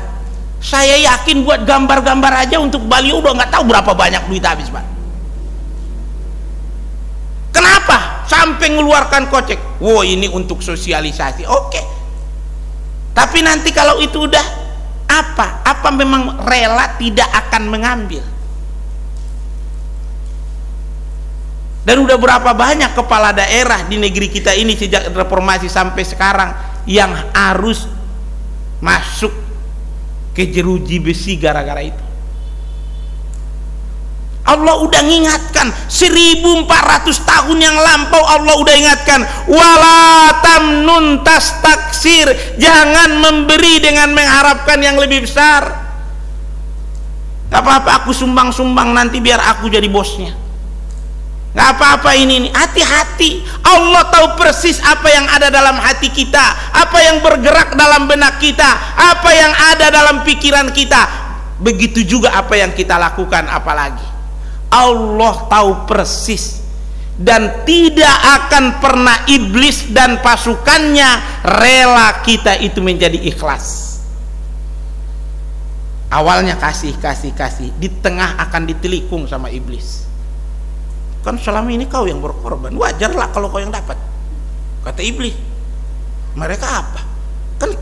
Saya yakin buat gambar-gambar aja untuk baliho udah nggak tahu berapa banyak duit habis, Pak. Kenapa? Sampai mengeluarkan kocek. Wow, ini untuk sosialisasi. Oke. Tapi nanti kalau itu udah apa? Apa memang rela tidak akan mengambil? Dan udah berapa banyak kepala daerah di negeri kita ini sejak reformasi sampai sekarang yang harus masuk ke jeruji besi gara-gara itu. Allah udah ngingatkan 1400 tahun yang lampau. Allah udah ingatkan wala tamnun tastaksir, jangan memberi dengan mengharapkan yang lebih besar. Gak apa-apa aku sumbang-sumbang nanti biar aku jadi bosnya. Gak apa-apa ini. Hati-hati, Allah tahu persis apa yang ada dalam hati kita, apa yang bergerak dalam benak kita, apa yang ada dalam pikiran kita. Begitu juga apa yang kita lakukan. Apalagi Allah tahu persis, dan tidak akan pernah iblis dan pasukannya rela kita itu menjadi ikhlas. Awalnya kasih, di tengah akan ditelikung sama iblis. Kan selama ini kau yang berkorban, wajarlah kalau kau yang dapat, kata iblis. Mereka apa? Kan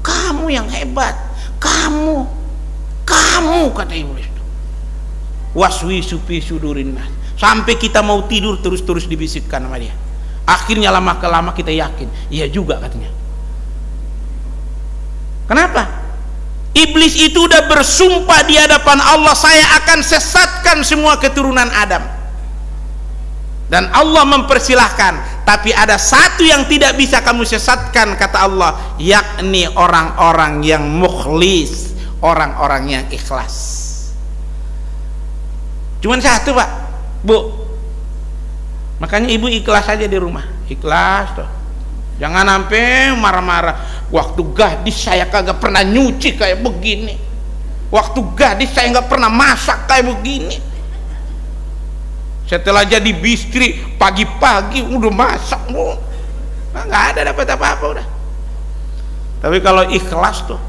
kamu yang hebat, kamu kata iblis. waswisu fi sudurin nas. Sampai kita mau tidur terus dibisikkan sama dia. Akhirnya lama kelama kita yakin, iya juga katanya. Kenapa? Iblis itu udah bersumpah di hadapan Allah, saya akan sesatkan semua keturunan Adam. Dan Allah mempersilahkan, tapi ada satu yang tidak bisa kamu sesatkan, kata Allah, yakni orang-orang yang mukhlis, orang-orang yang ikhlas. Cuman satu, Pak, Bu. Makanya ibu ikhlas aja di rumah, ikhlas tuh. Jangan sampai marah-marah. Waktu gadis saya kagak pernah nyuci kayak begini. Waktu gadis saya nggak pernah masak kayak begini. Setelah jadi istri pagi-pagi udah masak, nggak ada dapat apa-apa udah. Tapi kalau ikhlas tuh,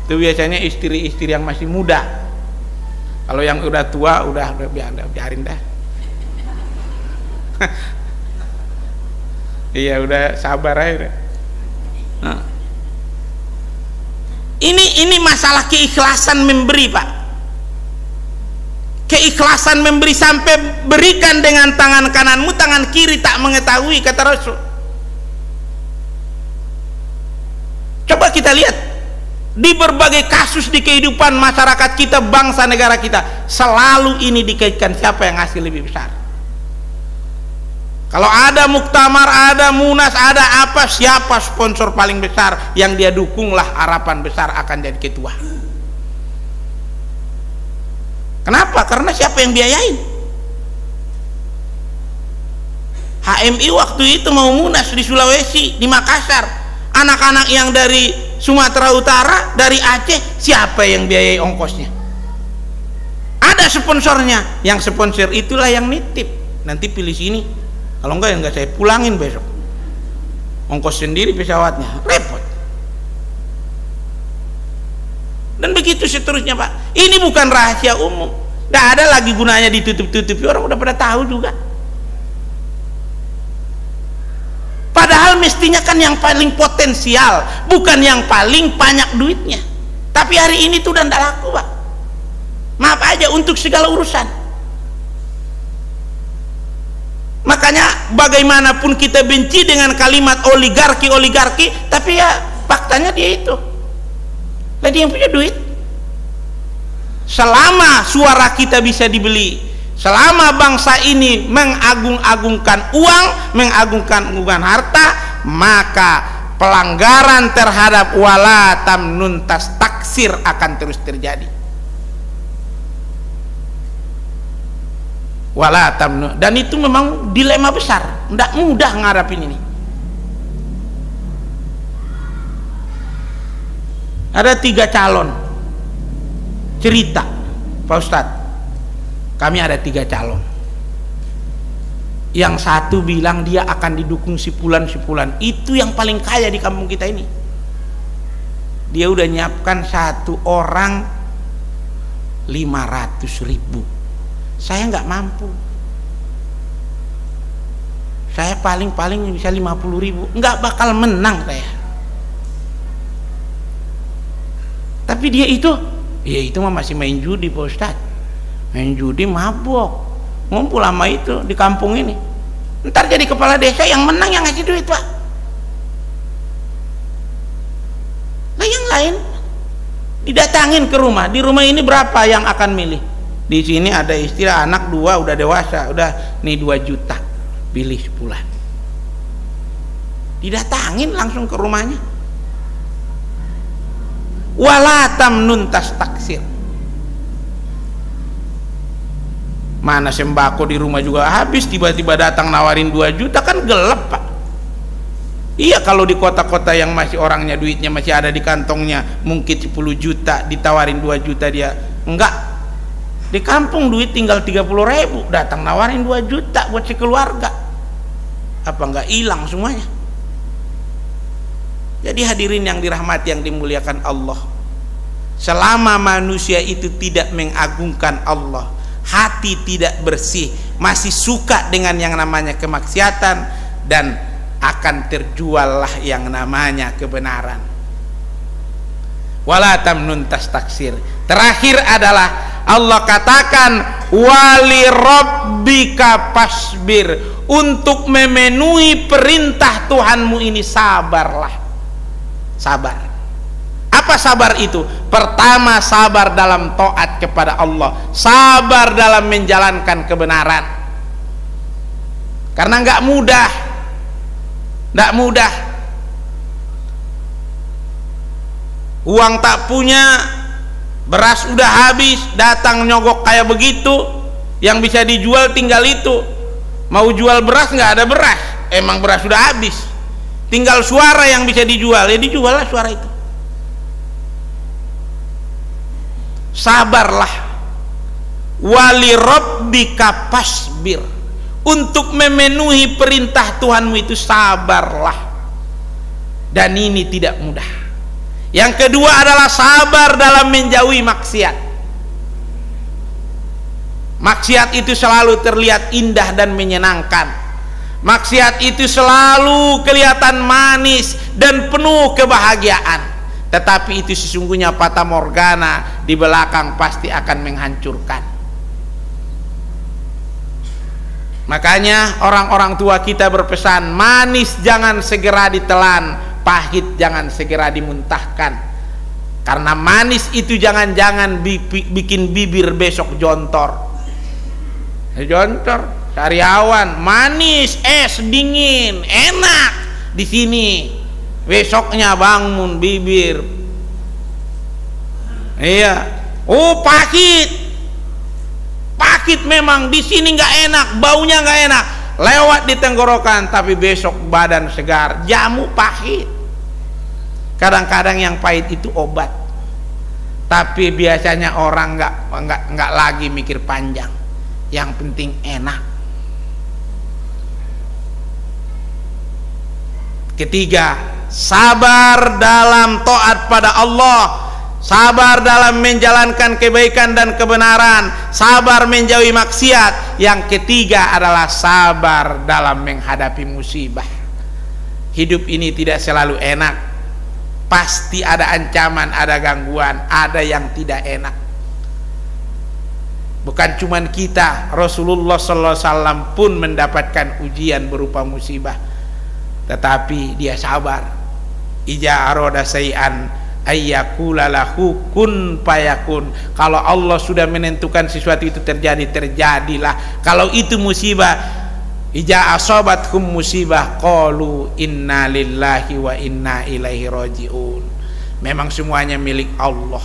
itu biasanya istri-istri yang masih muda. Kalau yang udah tua udah biarin dah. Iya, udah sabar aja. Nah. Ini masalah keikhlasan memberi, Pak. Keikhlasan memberi sampai berikan dengan tangan kananmu, tangan kiri tak mengetahui, kata Rasul. Coba kita lihat di berbagai kasus di kehidupan masyarakat kita, bangsa negara kita, selalu ini dikaitkan siapa yang ngasih lebih besar. Kalau ada muktamar, ada munas, ada apa, siapa sponsor paling besar yang dia dukunglah, harapan besar akan jadi ketua. Kenapa? Karena siapa yang biayain? HMI waktu itu mau munas di Sulawesi, di Makassar, anak-anak yang dari Sumatera Utara, dari Aceh, siapa yang biayai ongkosnya? Ada sponsornya, yang sponsor itulah yang nitip, nanti pilih sini, kalau enggak ya enggak saya pulangin besok, ongkos sendiri pesawatnya, repot. Dan begitu seterusnya, Pak. Ini bukan rahasia umum, nggak ada lagi gunanya ditutup-tutupi, orang udah pada tahu juga. Padahal mestinya kan yang paling potensial, bukan yang paling banyak duitnya. Tapi hari ini tuh udah nggak laku, Pak. Maaf aja, untuk segala urusan. Makanya bagaimanapun kita benci dengan kalimat oligarki, tapi ya faktanya dia itu. Tadi yang punya duit. Selama suara kita bisa dibeli, selama bangsa ini mengagung-agungkan uang, mengagung-agungkan harta, maka pelanggaran terhadap wala tamnun tastaksir akan terus terjadi. Wala tamnun, dan itu memang dilema besar, tidak mudah ngarapin ini. Ada 3 calon cerita, Pak Ustadz. Kami ada 3 calon. Yang satu bilang dia akan didukung si Fulan. Itu yang paling kaya di kampung kita ini. Dia udah nyiapkan satu orang 500.000. Saya nggak mampu. Saya paling bisa 50.000. Nggak bakal menang saya. Tapi dia itu, ya itu mah masih main judi, Pak Ustadz. Main judi, mabok, ngumpul lama itu di kampung ini. Ntar jadi kepala desa, yang menang yang ngasih duit, Pak. Nah yang lain didatangin ke rumah. Di rumah ini berapa yang akan milih? Di sini ada istri, anak 2 udah dewasa, udah nih 2 juta, pilih sebulan. Didatangin langsung ke rumahnya. Wala tamnun tastaksir. Mana sembako di rumah juga habis, tiba-tiba datang nawarin 2 juta, kan gelap, Pak. Iya, kalau di kota-kota yang masih orangnya duitnya masih ada di kantongnya, mungkin 10 juta ditawarin 2 juta dia. Enggak. Di kampung duit tinggal 30.000, datang nawarin 2 juta buat sekeluarga. Apa enggak hilang semuanya? Jadi hadirin yang dirahmati, yang dimuliakan Allah, selama manusia itu tidak mengagungkan Allah, hati tidak bersih, masih suka dengan yang namanya kemaksiatan, dan akan terjuallah yang namanya kebenaran. Wala tamnun tastaksir. Terakhir adalah Allah katakan wali rabbika fasbir, untuk memenuhi perintah Tuhanmu ini sabarlah. Sabar. Apa sabar itu? Pertama, sabar dalam taat kepada Allah, sabar dalam menjalankan kebenaran. Karena nggak mudah, nggak mudah. Uang tak punya, beras udah habis, datang nyogok kayak begitu, yang bisa dijual tinggal itu. Mau jual beras nggak ada beras, emang beras sudah habis, tinggal suara yang bisa dijual, ya dijual lah suara itu. Sabarlah. Wali rabbika fasbir, untuk memenuhi perintah Tuhanmu itu sabarlah. Dan ini tidak mudah. Yang kedua adalah sabar dalam menjauhi maksiat. Maksiat itu selalu terlihat indah dan menyenangkan. Maksiat itu selalu kelihatan manis dan penuh kebahagiaan. Tetapi itu sesungguhnya fata morgana, di belakang pasti akan menghancurkan. Makanya orang-orang tua kita berpesan, manis jangan segera ditelan, pahit jangan segera dimuntahkan. Karena manis itu jangan-jangan bikin bibir besok jontor. Jontor, sariawan, manis, es dingin, enak di sini. Besoknya bangun bibir, iya, oh pahit, pahit memang di sini nggak enak, baunya nggak enak, lewat di tenggorokan, tapi besok badan segar. Jamu pahit. Kadang-kadang yang pahit itu obat, tapi biasanya orang nggak lagi mikir panjang, yang penting enak. Ketiga, sabar dalam taat pada Allah, sabar dalam menjalankan kebaikan dan kebenaran, sabar menjauhi maksiat. Yang ketiga adalah sabar dalam menghadapi musibah. Hidup ini tidak selalu enak, pasti ada ancaman, ada gangguan, ada yang tidak enak. Bukan cuman kita, Rasulullah SAW pun mendapatkan ujian berupa musibah, tetapi dia sabar. Ija aroda sayan ayyakula lahu kun fayakun. Kalau Allah sudah menentukan sesuatu itu terjadi, terjadilah. Kalau itu musibah, ija asobathum musibah qalu inna lillahi wa inna ilaihi rajiun. Memang semuanya milik Allah.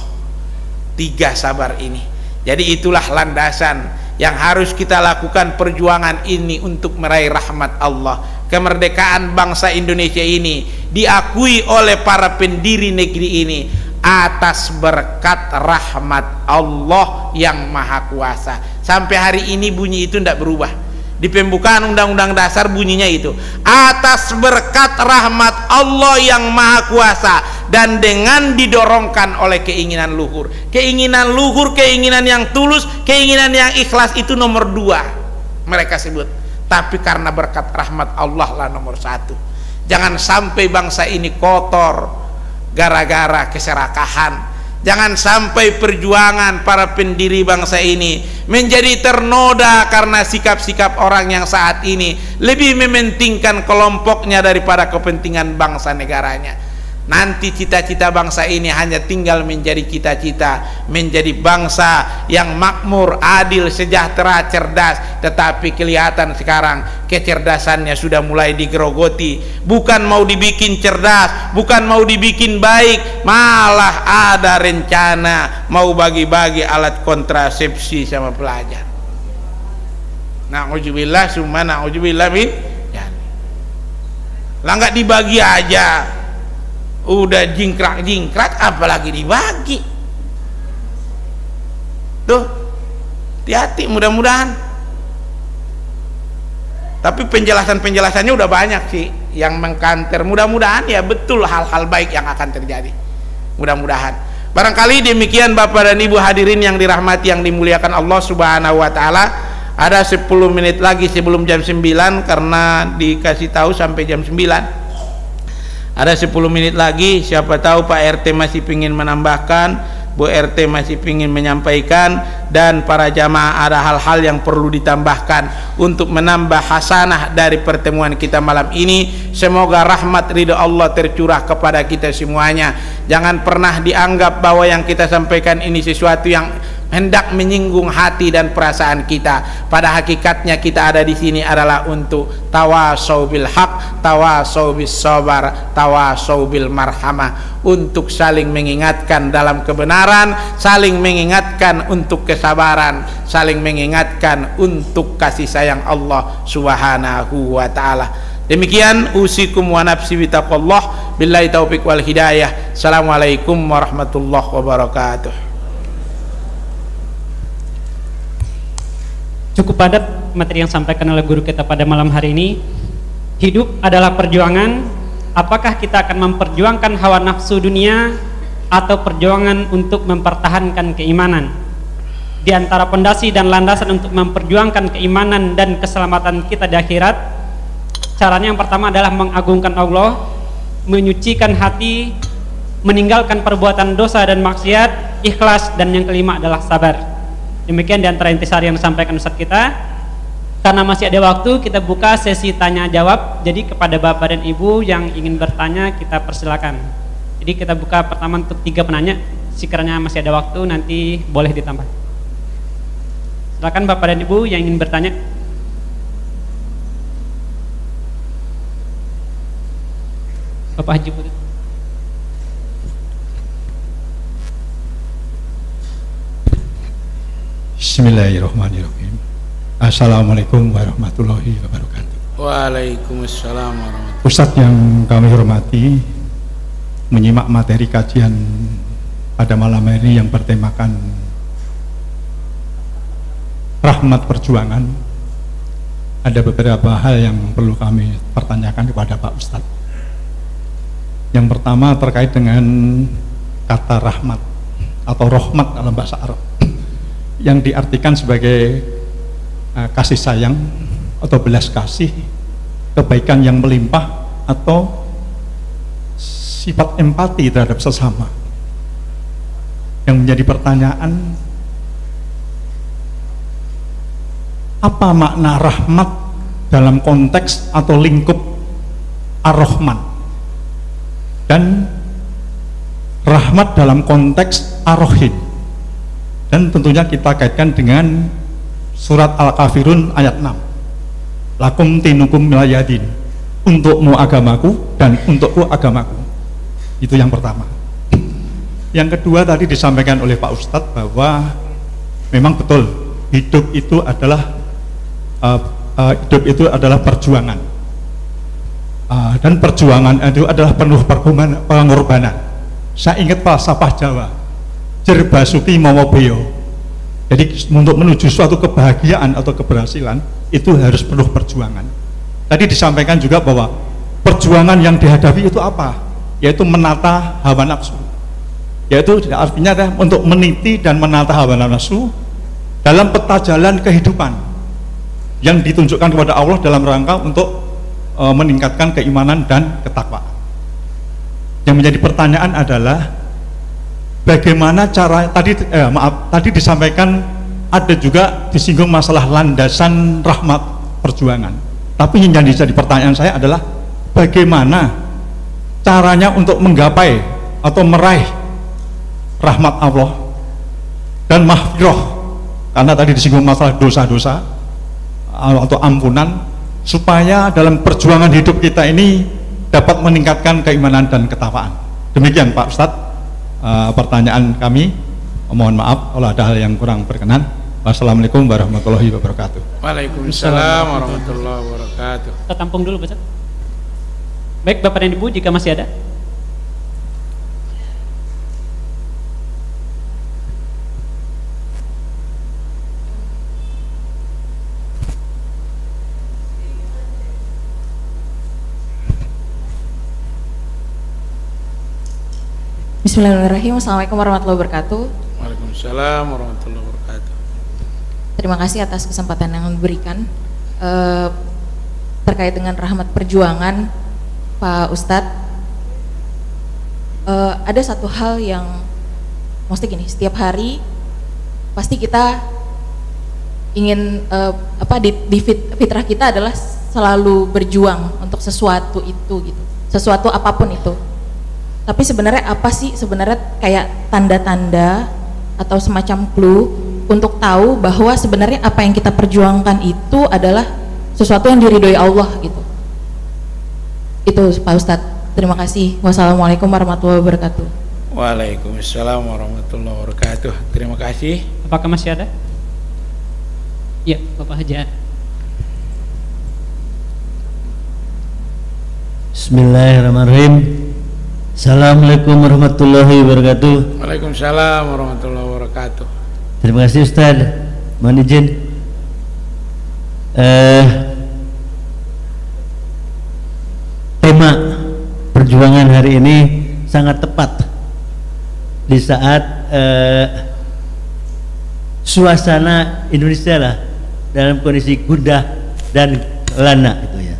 Tiga sabar ini. Jadi itulah landasan yang harus kita lakukan perjuangan ini untuk meraih rahmat Allah. Kemerdekaan bangsa Indonesia ini diakui oleh para pendiri negeri ini atas berkat rahmat Allah yang Maha Kuasa. Sampai hari ini bunyi itu tidak berubah. Di pembukaan Undang-Undang Dasar bunyinya itu, atas berkat rahmat Allah yang Maha Kuasa, dan dengan didorongkan oleh keinginan luhur. Keinginan luhur, keinginan yang tulus, keinginan yang ikhlas itu nomor 2 mereka sebut. Tapi karena berkat rahmat Allah lah nomor 1. Jangan sampai bangsa ini kotor gara-gara keserakahan. Jangan sampai perjuangan para pendiri bangsa ini menjadi ternoda karena sikap-sikap orang yang saat ini lebih mementingkan kelompoknya daripada kepentingan bangsa negaranya. Nanti cita-cita bangsa ini hanya tinggal menjadi cita-cita, menjadi bangsa yang makmur, adil, sejahtera, cerdas. Tetapi kelihatan sekarang kecerdasannya sudah mulai digerogoti. Bukan mau dibikin cerdas, bukan mau dibikin baik, malah ada rencana mau bagi-bagi alat kontrasepsi sama pelajar. Na'udzubillah summa na'udzubillah min. Lah nggak dibagi aja, udah jingkrak apalagi dibagi. Tuh, hati-hati, mudah-mudahan. Tapi penjelasannya udah banyak sih yang mengkanter. Mudah-mudahan ya betul hal-hal baik yang akan terjadi. Mudah-mudahan. Barangkali demikian Bapak dan Ibu hadirin yang dirahmati, yang dimuliakan Allah Subhanahu wa taala. Ada 10 menit lagi sebelum jam 9 karena dikasih tahu sampai jam 9. Ada 10 menit lagi, siapa tahu Pak RT masih ingin menambahkan, Bu RT masih ingin menyampaikan, dan para jamaah ada hal-hal yang perlu ditambahkan untuk menambah hasanah dari pertemuan kita malam ini. Semoga rahmat ridha Allah tercurah kepada kita semuanya. Jangan pernah dianggap bahwa yang kita sampaikan ini sesuatu yang hendak menyinggung hati dan perasaan kita. Pada hakikatnya kita ada di sini adalah untuk tawasau bil haq, tawasau bis sabar, tawasau bil marhamah, untuk saling mengingatkan dalam kebenaran, saling mengingatkan untuk kesabaran, saling mengingatkan untuk kasih sayang Allah Subhanahu wa taala. Demikian usikum wa nafsi bitaqwallah. Billahi taufiq wal hidayah. Assalamualaikum warahmatullahi wabarakatuh. Cukup padat materi yang disampaikan oleh guru kita pada malam hari ini. Hidup adalah perjuangan. Apakah kita akan memperjuangkan hawa nafsu dunia atau perjuangan untuk mempertahankan keimanan? Di antara pondasi dan landasan untuk memperjuangkan keimanan dan keselamatan kita di akhirat, caranya yang pertama adalah mengagungkan Allah, menyucikan hati, meninggalkan perbuatan dosa dan maksiat, ikhlas, dan yang kelima adalah sabar. Demikian di antara intisari yang disampaikan Ustadz kita. Karena masih ada waktu, kita buka sesi tanya jawab. Jadi kepada Bapak dan Ibu yang ingin bertanya, kita persilakan. Jadi kita buka pertama untuk 3 penanya. Sekiranya masih ada waktu, nanti boleh ditambah. Silakan Bapak dan Ibu yang ingin bertanya. Bapak Haji Putri. Bismillahirrahmanirrahim. Assalamualaikum warahmatullahi wabarakatuh. Waalaikumsalam warahmatullahi wabarakatuh. Ustadz yang kami hormati, menyimak materi kajian pada malam hari yang bertemakan rahmat perjuangan, ada beberapa hal yang perlu kami pertanyakan kepada Pak Ustadz. Yang pertama terkait dengan kata rahmat atau rahmat dalam bahasa Arab, yang diartikan sebagai kasih sayang atau belas kasih, kebaikan yang melimpah, atau sifat empati terhadap sesama. Yang menjadi pertanyaan, apa makna rahmat dalam konteks atau lingkup ar-Rahman, dan rahmat dalam konteks ar-Rahim? Dan tentunya kita kaitkan dengan surat Al-Kafirun ayat 6. Lakum tinukum milayadin, untukmu agamaku dan untukku agamaku. Itu yang pertama. Yang kedua, tadi disampaikan oleh Pak Ustadz bahwa memang betul hidup itu adalah perjuangan, dan perjuangan itu adalah penuh pengorbanan. Saya ingat falsafah Jawa, Jerbasuki Momobeyo. Jadi untuk menuju suatu kebahagiaan atau keberhasilan itu harus penuh perjuangan. Tadi disampaikan juga bahwa perjuangan yang dihadapi itu apa? Yaitu menata hawa nafsu. Yaitu artinya adalah untuk meniti dan menata hawa nafsu dalam peta jalan kehidupan yang ditunjukkan kepada Allah dalam rangka untuk meningkatkan keimanan dan ketakwaan. Yang menjadi pertanyaan adalah bagaimana cara tadi disampaikan, ada juga disinggung masalah landasan rahmat perjuangan. Tapi yang jadi pertanyaan saya adalah bagaimana caranya untuk menggapai atau meraih rahmat Allah dan mahfirah, karena tadi disinggung masalah dosa-dosa atau ampunan, supaya dalam perjuangan hidup kita ini dapat meningkatkan keimanan dan ketakwaan. Demikian Pak Ustadz pertanyaan kami. Mohon maaf kalau ada hal yang kurang berkenan. Wassalamualaikum warahmatullahi wabarakatuh. Waalaikumsalam warahmatullahi wabarakatuh. Kita tampung dulu Pak. Baik Bapak dan Ibu, jika masih ada. Bismillahirrahmanirrahim. Assalamualaikum warahmatullahi wabarakatuh. Waalaikumsalam warahmatullahi wabarakatuh. Terima kasih atas kesempatan yang diberikan. Terkait dengan rahmat perjuangan, Pak Ustadz, ada satu hal yang maksudnya gini, setiap hari pasti kita ingin di fitrah kita adalah selalu berjuang untuk sesuatu itu gitu, sesuatu apapun itu. Tapi sebenarnya apa sih sebenarnya kayak tanda-tanda atau semacam clue untuk tahu bahwa sebenarnya apa yang kita perjuangkan itu adalah sesuatu yang diridhoi Allah gitu. Itu Pak Ustadz. Terima kasih. Wassalamualaikum warahmatullahi wabarakatuh. Waalaikumsalam warahmatullahi wabarakatuh. Terima kasih. Apakah masih ada? Ya, Bapak Haji. Bismillahirrahmanirrahim. Assalamualaikum warahmatullahi wabarakatuh. Waalaikumsalam warahmatullahi wabarakatuh. Terima kasih Ustaz. Mohon izin. Tema perjuangan hari ini sangat tepat di saat suasana Indonesia lah dalam kondisi gundah dan lana gitu ya.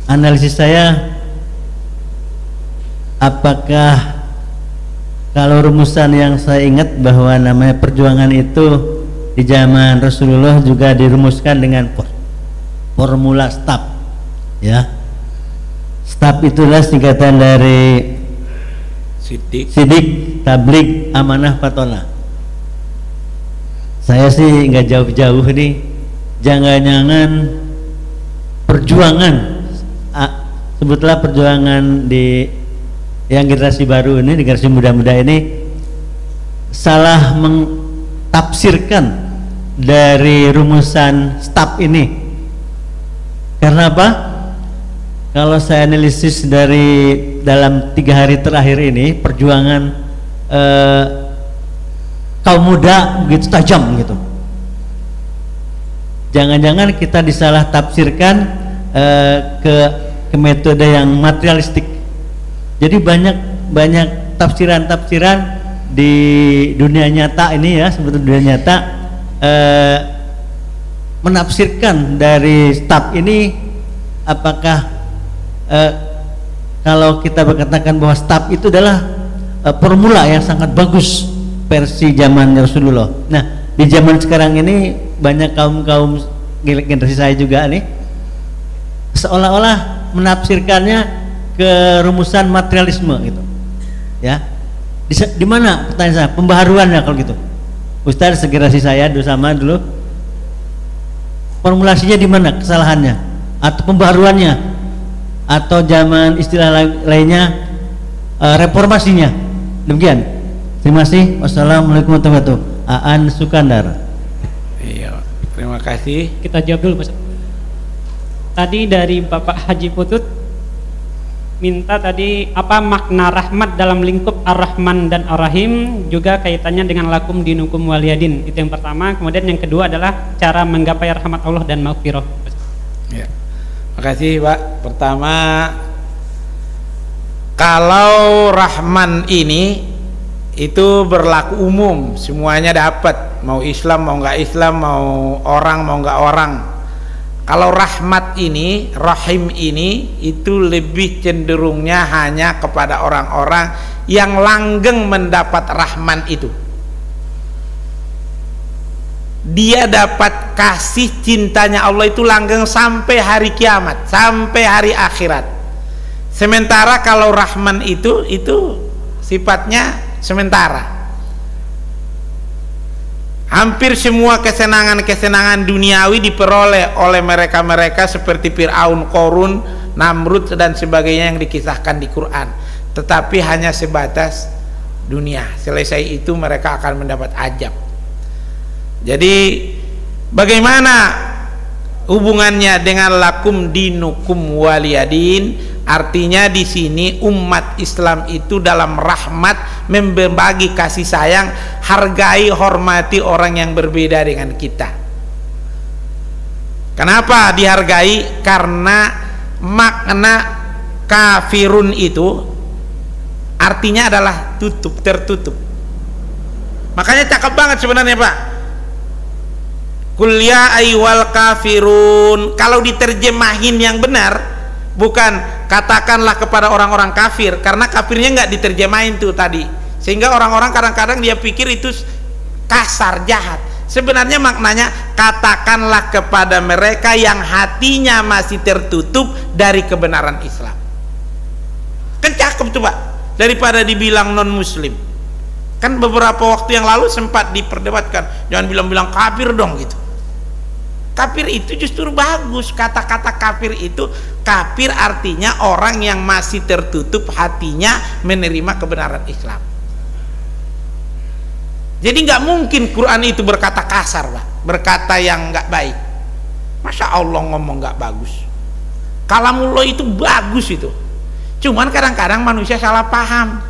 Analisis saya, apakah kalau rumusan yang saya ingat bahwa namanya perjuangan itu di zaman Rasulullah juga dirumuskan dengan formula STAB ya. STAB itulah singkatan dari Sidik, Tabligh, Amanah, Fatona. Saya sih nggak jauh-jauh nih, jangan-jangan perjuangan, sebutlah perjuangan di yang generasi baru ini, di generasi muda-muda ini salah mentafsirkan dari rumusan STAB ini. Karena apa? Kalau saya analisis dari dalam 3 hari terakhir ini perjuangan kaum muda begitu tajam gitu. Jangan-jangan kita disalah tafsirkan ke metode yang materialistik. Jadi banyak tafsiran-tafsiran di dunia nyata ini ya, sebetulnya dunia nyata menafsirkan dari STAB ini. Apakah kalau kita berkatakan bahwa STAB itu adalah formula yang sangat bagus versi zaman Rasulullah. Nah, di zaman sekarang ini banyak kaum generasi saya juga nih seolah-olah menafsirkannya ke rumusan materialisme gitu. Ya. Di mana pertanyaan saya? Pembaharuannya kalau gitu. Ustaz segenerasi saya sama dulu. Formulasinya di mana kesalahannya atau pembaharuannya? Atau zaman istilah lainnya reformasinya. Demikian. Terima kasih. Wassalamualaikum warahmatullahi wabarakatuh. Aan Sukandar. Iya, terima kasih. Kita jawab dulu Mas. Tadi dari Bapak Haji Putut minta tadi apa makna rahmat dalam lingkup Ar-Rahman dan Ar-Rahim, juga kaitannya dengan lakum dinukum waliyadin. Itu yang pertama. Kemudian yang kedua adalah cara menggapai rahmat Allah dan maghfirah. Ya. Makasih Pak. Pertama, kalau Rahman ini itu berlaku umum, semuanya dapat, mau Islam mau nggak Islam, mau orang mau nggak orang. Kalau rahmat ini, rahim ini itu lebih cenderungnya hanya kepada orang-orang yang langgeng mendapat rahman itu. Dia dapat kasih cintanya Allah itu langgeng sampai hari kiamat, sampai hari akhirat. Sementara kalau rahman itu sifatnya sementara. Hampir semua kesenangan-kesenangan duniawi diperoleh oleh mereka-mereka seperti Fir'aun, Qarun, Namrud dan sebagainya yang dikisahkan di Quran. Tetapi hanya sebatas dunia. Selesai itu mereka akan mendapat ajab. Jadi bagaimana hubungannya dengan lakum dinukum waliyadin? Artinya di sini umat Islam itu dalam rahmat membagi kasih sayang, hargai, hormati orang yang berbeda dengan kita. Kenapa dihargai? Karena makna kafirun itu artinya adalah tutup, tertutup. Makanya cakep banget sebenarnya Pak. Qul ya ayyuhal kafirun. Kalau diterjemahin yang benar, bukan katakanlah kepada orang-orang kafir, karena kafirnya nggak diterjemahin tuh tadi, sehingga orang-orang kadang-kadang dia pikir itu kasar, jahat. Sebenarnya maknanya katakanlah kepada mereka yang hatinya masih tertutup dari kebenaran Islam. Kan cakep tuh Pak, daripada dibilang non muslim. Kan beberapa waktu yang lalu sempat diperdebatkan, jangan bilang-bilang kafir dong gitu. Kafir itu justru bagus. Kata-kata kafir itu, kafir artinya orang yang masih tertutup hatinya menerima kebenaran Islam. Jadi nggak mungkin Quran itu berkata kasar Pak, berkata yang nggak baik. Masa Allah ngomong nggak bagus? Kalamullah itu bagus itu. Cuman kadang-kadang manusia salah paham.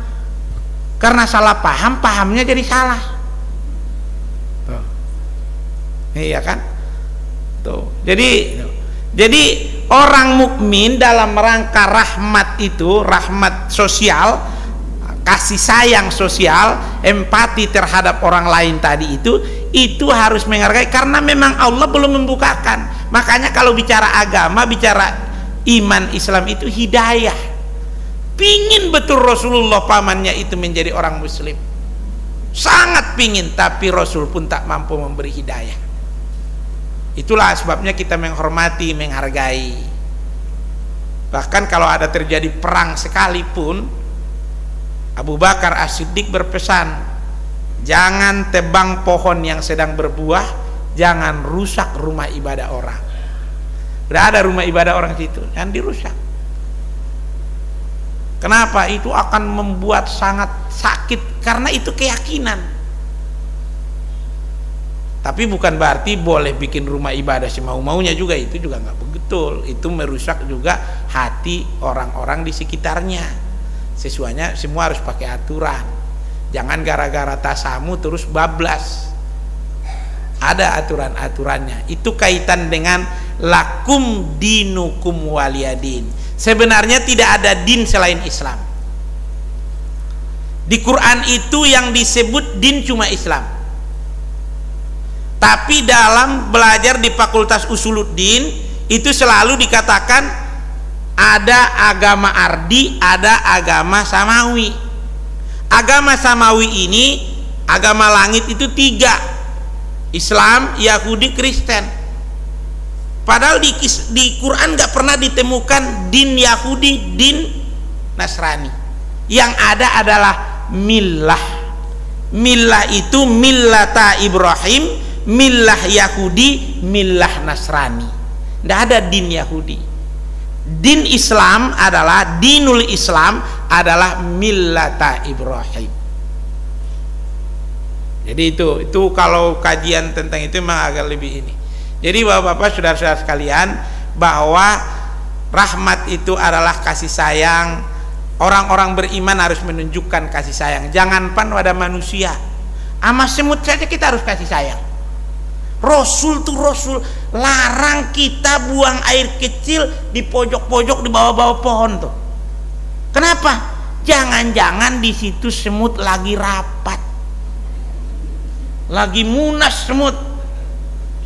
Karena salah paham, pahamnya jadi salah. Tuh. Iya kan? Tuh. Jadi orang mukmin dalam rangka rahmat itu, rahmat sosial, kasih sayang sosial, empati terhadap orang lain tadi itu harus menghargai, karena memang Allah belum membukakan. Makanya kalau bicara agama, bicara iman Islam itu hidayah. Pingin betul Rasulullah pamannya itu menjadi orang muslim, sangat pingin, tapi Rasul pun tak mampu memberi hidayah. Itulah sebabnya kita menghormati, menghargai. Bahkan kalau ada terjadi perang sekalipun, Abu Bakar As-Siddiq berpesan, jangan tebang pohon yang sedang berbuah, jangan rusak rumah ibadah orang. Udah ada rumah ibadah orang situ, jangan dirusak. Kenapa? Itu akan membuat sangat sakit, karena itu keyakinan. Tapi bukan berarti boleh bikin rumah ibadah semau-maunya juga, itu juga nggak betul. Itu merusak juga hati orang-orang di sekitarnya. Sesuanya semua harus pakai aturan. Jangan gara-gara tasamu terus bablas. Ada aturan-aturannya. Itu kaitan dengan lakum dinukum waliyadin. Sebenarnya tidak ada din selain Islam. Di Quran itu yang disebut din cuma Islam. Tapi dalam belajar di Fakultas Usuluddin itu selalu dikatakan ada agama ardi, ada agama samawi. Agama samawi ini, agama langit itu 3: Islam, Yahudi, Kristen. Padahal di Quran nggak pernah ditemukan din Yahudi, din Nasrani. Yang ada adalah millah. Millah itu millata Ibrahim, millah Yahudi, millah Nasrani. Nggak ada din Yahudi. Din Islam adalah, dinul Islam adalah millata Ibrahim. Jadi itu kalau kajian tentang itu memang agak lebih ini. Jadi bapak-bapak, saudara-saudara sekalian, bahwa rahmat itu adalah kasih sayang. Orang-orang beriman harus menunjukkan kasih sayang. Jangankan pada manusia, sama semut saja kita harus kasih sayang. Rasul tuh Rasul larang kita buang air kecil di pojok-pojok, di bawah-bawah pohon tuh. Kenapa? Jangan-jangan di situ semut lagi rapat, lagi munas semut.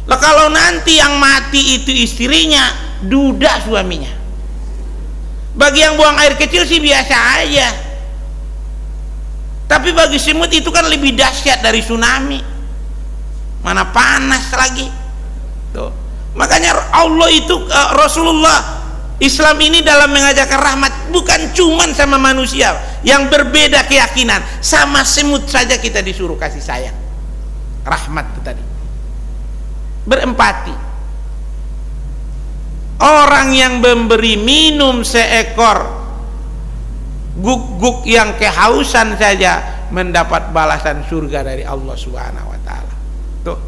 Lah kalau nanti yang mati itu istrinya, duda suaminya. Bagi yang buang air kecil sih biasa aja, tapi bagi semut itu kan lebih dahsyat dari tsunami. Mana panas lagi tuh. Makanya Allah itu Rasulullah Islam ini dalam mengajarkan rahmat bukan cuman sama manusia yang berbeda keyakinan, sama semut saja kita disuruh kasih sayang. Rahmat itu tadi, berempati. Orang yang memberi minum seekor guk-guk yang kehausan saja mendapat balasan surga dari Allah Subhanahu wa taala. Tuh.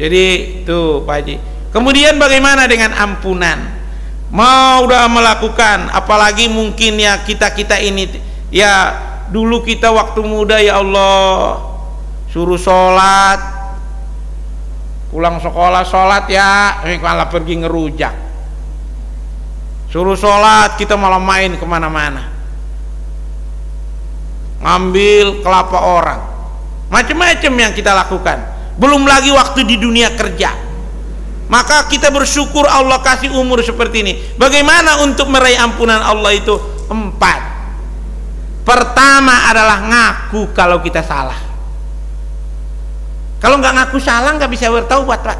Jadi tuh Pak Haji. Kemudian bagaimana dengan ampunan? Mau udah melakukan, apalagi mungkin ya kita ini ya dulu kita waktu muda ya Allah suruh sholat, pulang sekolah sholat ya, malah pergi ngerujak. Suruh sholat kita malah main kemana-mana, ngambil kelapa orang, macam-macam yang kita lakukan. Belum lagi waktu di dunia kerja, Maka kita bersyukur Allah kasih umur seperti ini. Bagaimana untuk meraih ampunan Allah itu? 4. Pertama adalah ngaku kalau kita salah. Kalau nggak ngaku salah nggak bisa bertaubat, Pak.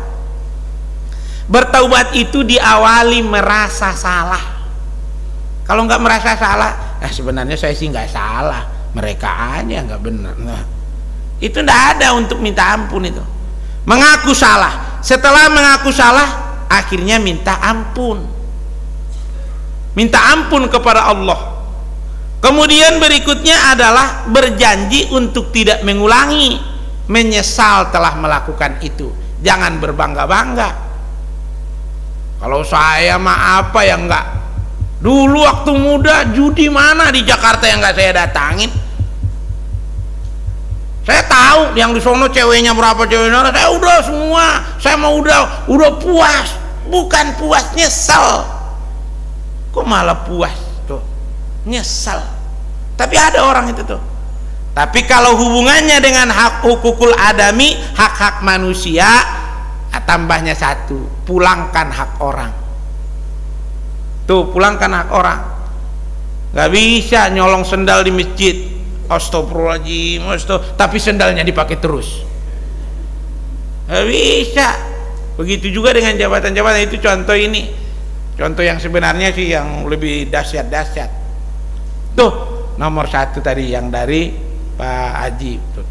Bertaubat itu diawali merasa salah. Kalau nggak merasa salah, sebenarnya saya sih nggak salah, mereka aja nggak benar. Nah, itu nggak ada untuk minta ampun itu. Mengaku salah. Setelah mengaku salah, akhirnya minta ampun. Minta ampun kepada Allah. Kemudian berikutnya adalah berjanji untuk tidak mengulangi, menyesal telah melakukan itu. Jangan berbangga-bangga. Kalau saya mah apa yang enggak, dulu waktu muda judi mana di Jakarta yang enggak saya datangin. Saya tahu yang di sono ceweknya berapa, ceweknya saya udah semua, saya mau udah puas. Bukan puas, nyesel. Kok malah puas tuh, nyesel. Tapi ada orang itu tuh. Tapi kalau hubungannya dengan hak hukukul adami, hak-hak manusia, tambahnya 1, pulangkan hak orang. Tuh, pulangkan hak orang. Gak bisa nyolong sendal di masjid, astagfirullahaladzim, tapi sendalnya dipakai terus. Gak bisa. Begitu juga dengan jabatan-jabatan. Itu contoh ini, contoh yang sebenarnya sih yang lebih dahsyat-dahsyat. Tuh, nomor 1 tadi yang dari Pak Haji. Tuh.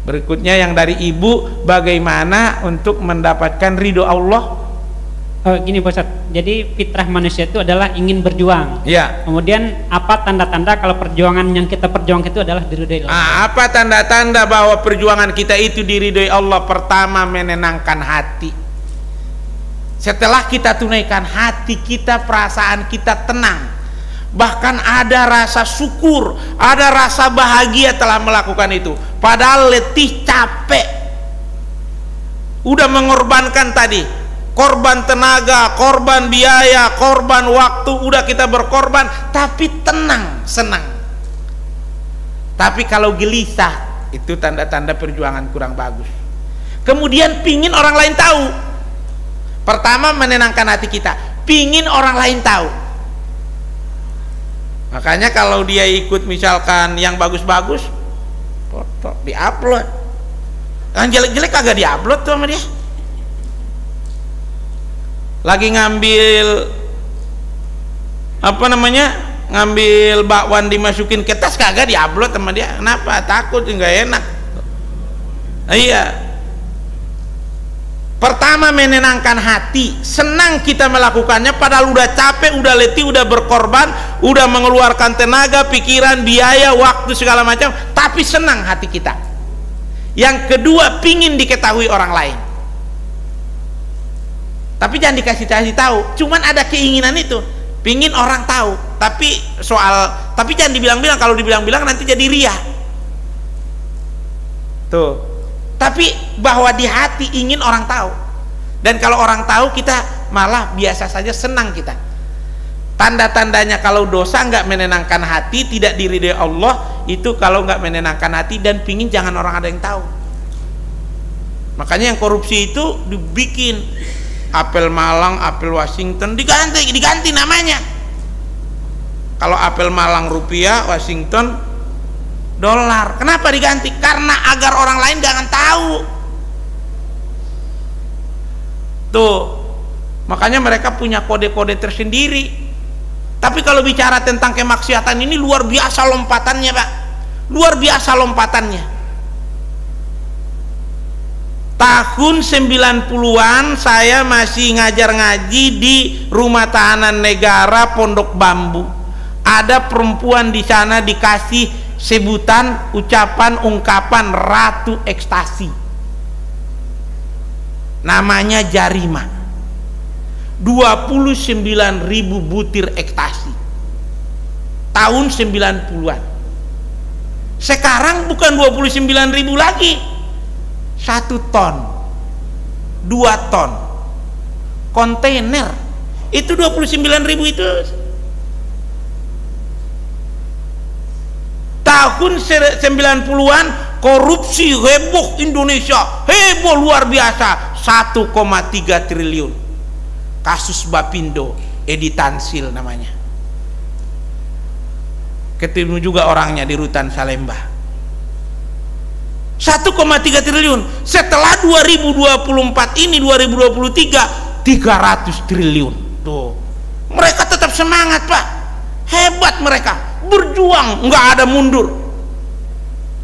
Berikutnya yang dari Ibu, bagaimana untuk mendapatkan ridho Allah? Gini Pak Ustadz, jadi fitrah manusia itu adalah ingin berjuang. Ya. Kemudian apa tanda-tanda kalau perjuangan yang kita perjuangkan itu adalah diridhoi Allah? Apa tanda-tanda bahwa perjuangan kita itu diridhoi Allah? Pertama, menenangkan hati. Setelah kita tunaikan hati kita, perasaan kita tenang, bahkan ada rasa syukur, ada rasa bahagia telah melakukan itu, padahal letih, capek, udah mengorbankan tadi, korban tenaga, korban biaya, korban waktu, udah kita berkorban, tapi tenang, senang. Tapi kalau gelisah, itu tanda-tanda perjuangan kurang bagus. Kemudian pingin orang lain tahu. Pertama, menenangkan hati kita, pingin orang lain tahu. Makanya kalau dia ikut misalkan yang bagus-bagus, foto diupload, yang jelek-jelek kagak diupload tuh sama dia. Lagi ngambil apa namanya, ngambil bakwan dimasukin ke tas, kagak diupload sama dia. Kenapa? Takut, nggak enak. Iya. Pertama, menenangkan hati, senang kita melakukannya, padahal udah capek, udah letih, udah berkorban, udah mengeluarkan tenaga, pikiran, biaya, waktu, segala macam, tapi senang hati kita. Yang kedua, pingin diketahui orang lain, tapi jangan dikasih tahu, cuman ada keinginan itu, pingin orang tahu, tapi jangan dibilang-bilang. Kalau dibilang-bilang nanti jadi ria. Tuh. Tapi bahwa di hati ingin orang tahu, dan kalau orang tahu kita malah biasa saja, senang kita. Tanda-tandanya kalau dosa nggak menenangkan hati, tidak diridhoi Allah, itu kalau nggak menenangkan hati dan pingin jangan orang ada yang tahu. Makanya yang korupsi itu dibikin apel Malang, apel Washington, diganti namanya. Kalau apel Malang rupiah, Washington dolar. Kenapa diganti? Karena agar orang lain jangan tahu. Tuh, makanya mereka punya kode-kode tersendiri. Tapi kalau bicara tentang kemaksiatan ini luar biasa lompatannya, Pak. Luar biasa lompatannya. Tahun 90-an saya masih ngajar ngaji di Rumah Tahanan Negara Pondok Bambu. Ada perempuan di sana dikasih sebutan, ucapan, ungkapan ratu ekstasi, namanya Jarima. 29.000 butir ekstasi tahun 90-an. Sekarang bukan 29.000 lagi, 1 ton, 2 ton kontainer. Itu 29.000 itu tahun 90-an. korupsi heboh Indonesia, heboh luar biasa, 1,3 triliun. Kasus Bapindo, Edi Tansil namanya. Ketemu juga orangnya di Rutan Salemba. 1,3 triliun. Setelah 2024 ini 2023 300 triliun. Tuh. Mereka tetap semangat, Pak. Hebat mereka. Berjuang, nggak ada mundur.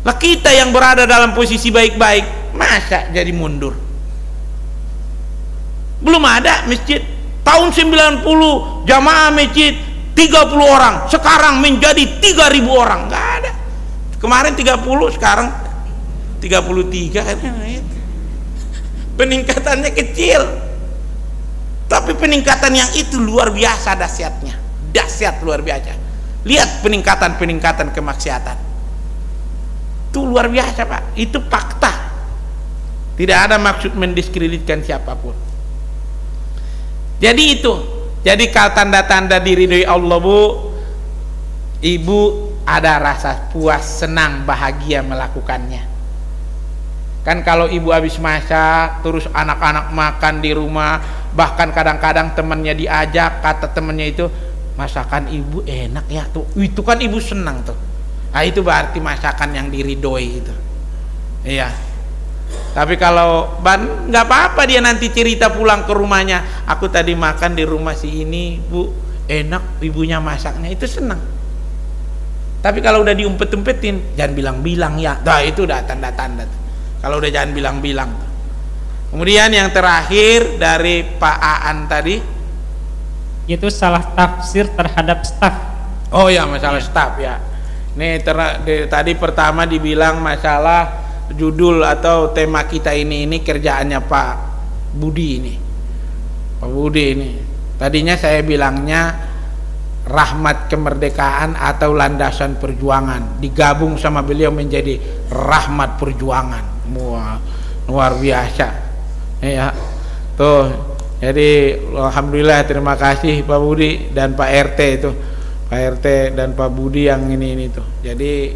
Lah kita yang berada dalam posisi baik-baik, masa jadi mundur? Belum ada masjid. Tahun 90 jamaah masjid 30 orang, sekarang menjadi 3.000 orang. Nggak ada. Kemarin 30, sekarang 33 kan. Peningkatannya kecil, tapi peningkatan yang itu luar biasa dahsyatnya. Dahsyat luar biasa. Lihat peningkatan kemaksiatan itu luar biasa, Pak. Itu fakta, tidak ada maksud mendiskreditkan siapapun. Jadi itu, jadi kalau tanda-tanda diridhoi Allah, Bu, Ibu ada rasa puas, senang, bahagia melakukannya. Kan kalau Ibu habis masak, terus anak-anak makan di rumah, bahkan kadang-kadang temannya diajak, kata temannya itu, masakan Ibu enak ya tuh, itu kan Ibu senang tuh. Nah itu berarti masakan yang diridhoi itu. Iya. Tapi kalau nggak apa-apa, dia nanti cerita pulang ke rumahnya, aku tadi makan di rumah si ini, Bu, enak ibunya masaknya, itu senang. Tapi kalau udah diumpet-umpetin, jangan bilang-bilang ya. Nah itu udah tanda-tanda. Kalau udah jangan bilang-bilang. Kemudian yang terakhir dari Pak Aan tadi, itu salah tafsir terhadap staf. Oh ya, masalah staf ya. Nih tadi pertama dibilang masalah judul atau tema kita ini kerjaannya Pak Budi ini. Pak Budi ini. Tadinya saya bilangnya rahmat kemerdekaan atau landasan perjuangan, digabung sama beliau menjadi rahmat perjuangan. Wah, luar biasa. Ya. Tuh. Jadi alhamdulillah, terima kasih Pak Budi dan Pak RT itu. Pak RT dan Pak Budi yang ini tuh. Jadi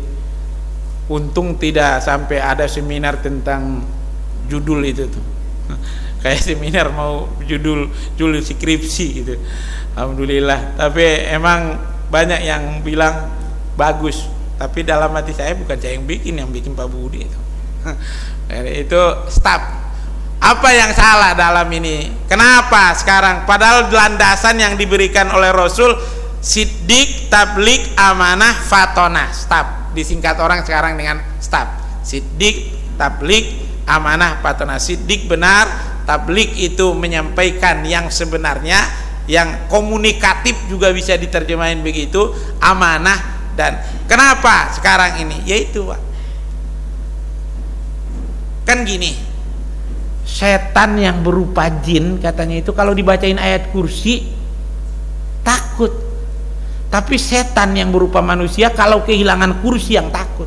untung tidak sampai ada seminar tentang judul itu tuh. Kayak seminar mau judul skripsi gitu. Alhamdulillah. Tapi emang banyak yang bilang bagus. Tapi dalam hati saya bukan saya yang bikin Pak Budi itu. Itu staf. Apa yang salah dalam ini? Kenapa sekarang padahal landasan yang diberikan oleh Rasul siddiq, tablik, amanah, fatonah, staf. Disingkat orang sekarang dengan staf. Siddiq, tablik, amanah, fatonah. Siddiq benar, tablik itu menyampaikan yang sebenarnya, yang komunikatif juga bisa diterjemahin begitu, amanah. Dan kenapa sekarang ini? Yaitu Pak, kan gini, setan yang berupa jin katanya itu kalau dibacain ayat kursi takut, tapi setan yang berupa manusia kalau kehilangan kursi yang takut.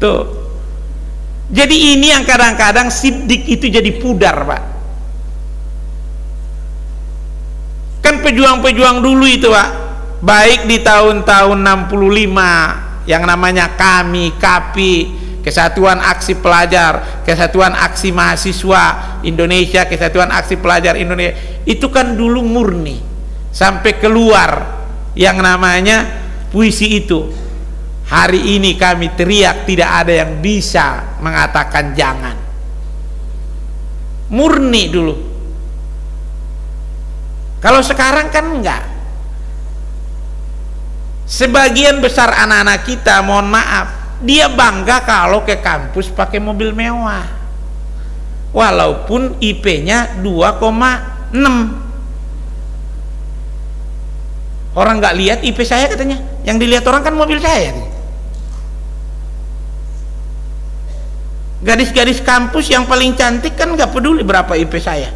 Tuh, jadi ini yang kadang-kadang siddiq itu jadi pudar, Pak. Kan pejuang-pejuang dulu itu, Pak, baik di tahun-tahun 65 yang namanya KAMI, KAPI, Kesatuan Aksi Pelajar, Kesatuan Aksi Mahasiswa Indonesia, Kesatuan Aksi Pelajar Indonesia, itu kan dulu murni sampai keluar yang namanya puisi itu. Hari ini kami teriak, tidak ada yang bisa mengatakan jangan. Murni dulu. Kalau sekarang kan enggak. Sebagian besar anak-anak kita, mohon maaf, dia bangga kalau ke kampus pakai mobil mewah walaupun IP-nya 2,6. orang nggak lihat IP saya katanya, yang dilihat orang kan mobil saya. Gadis-gadis kampus yang paling cantik kan nggak peduli berapa IP saya,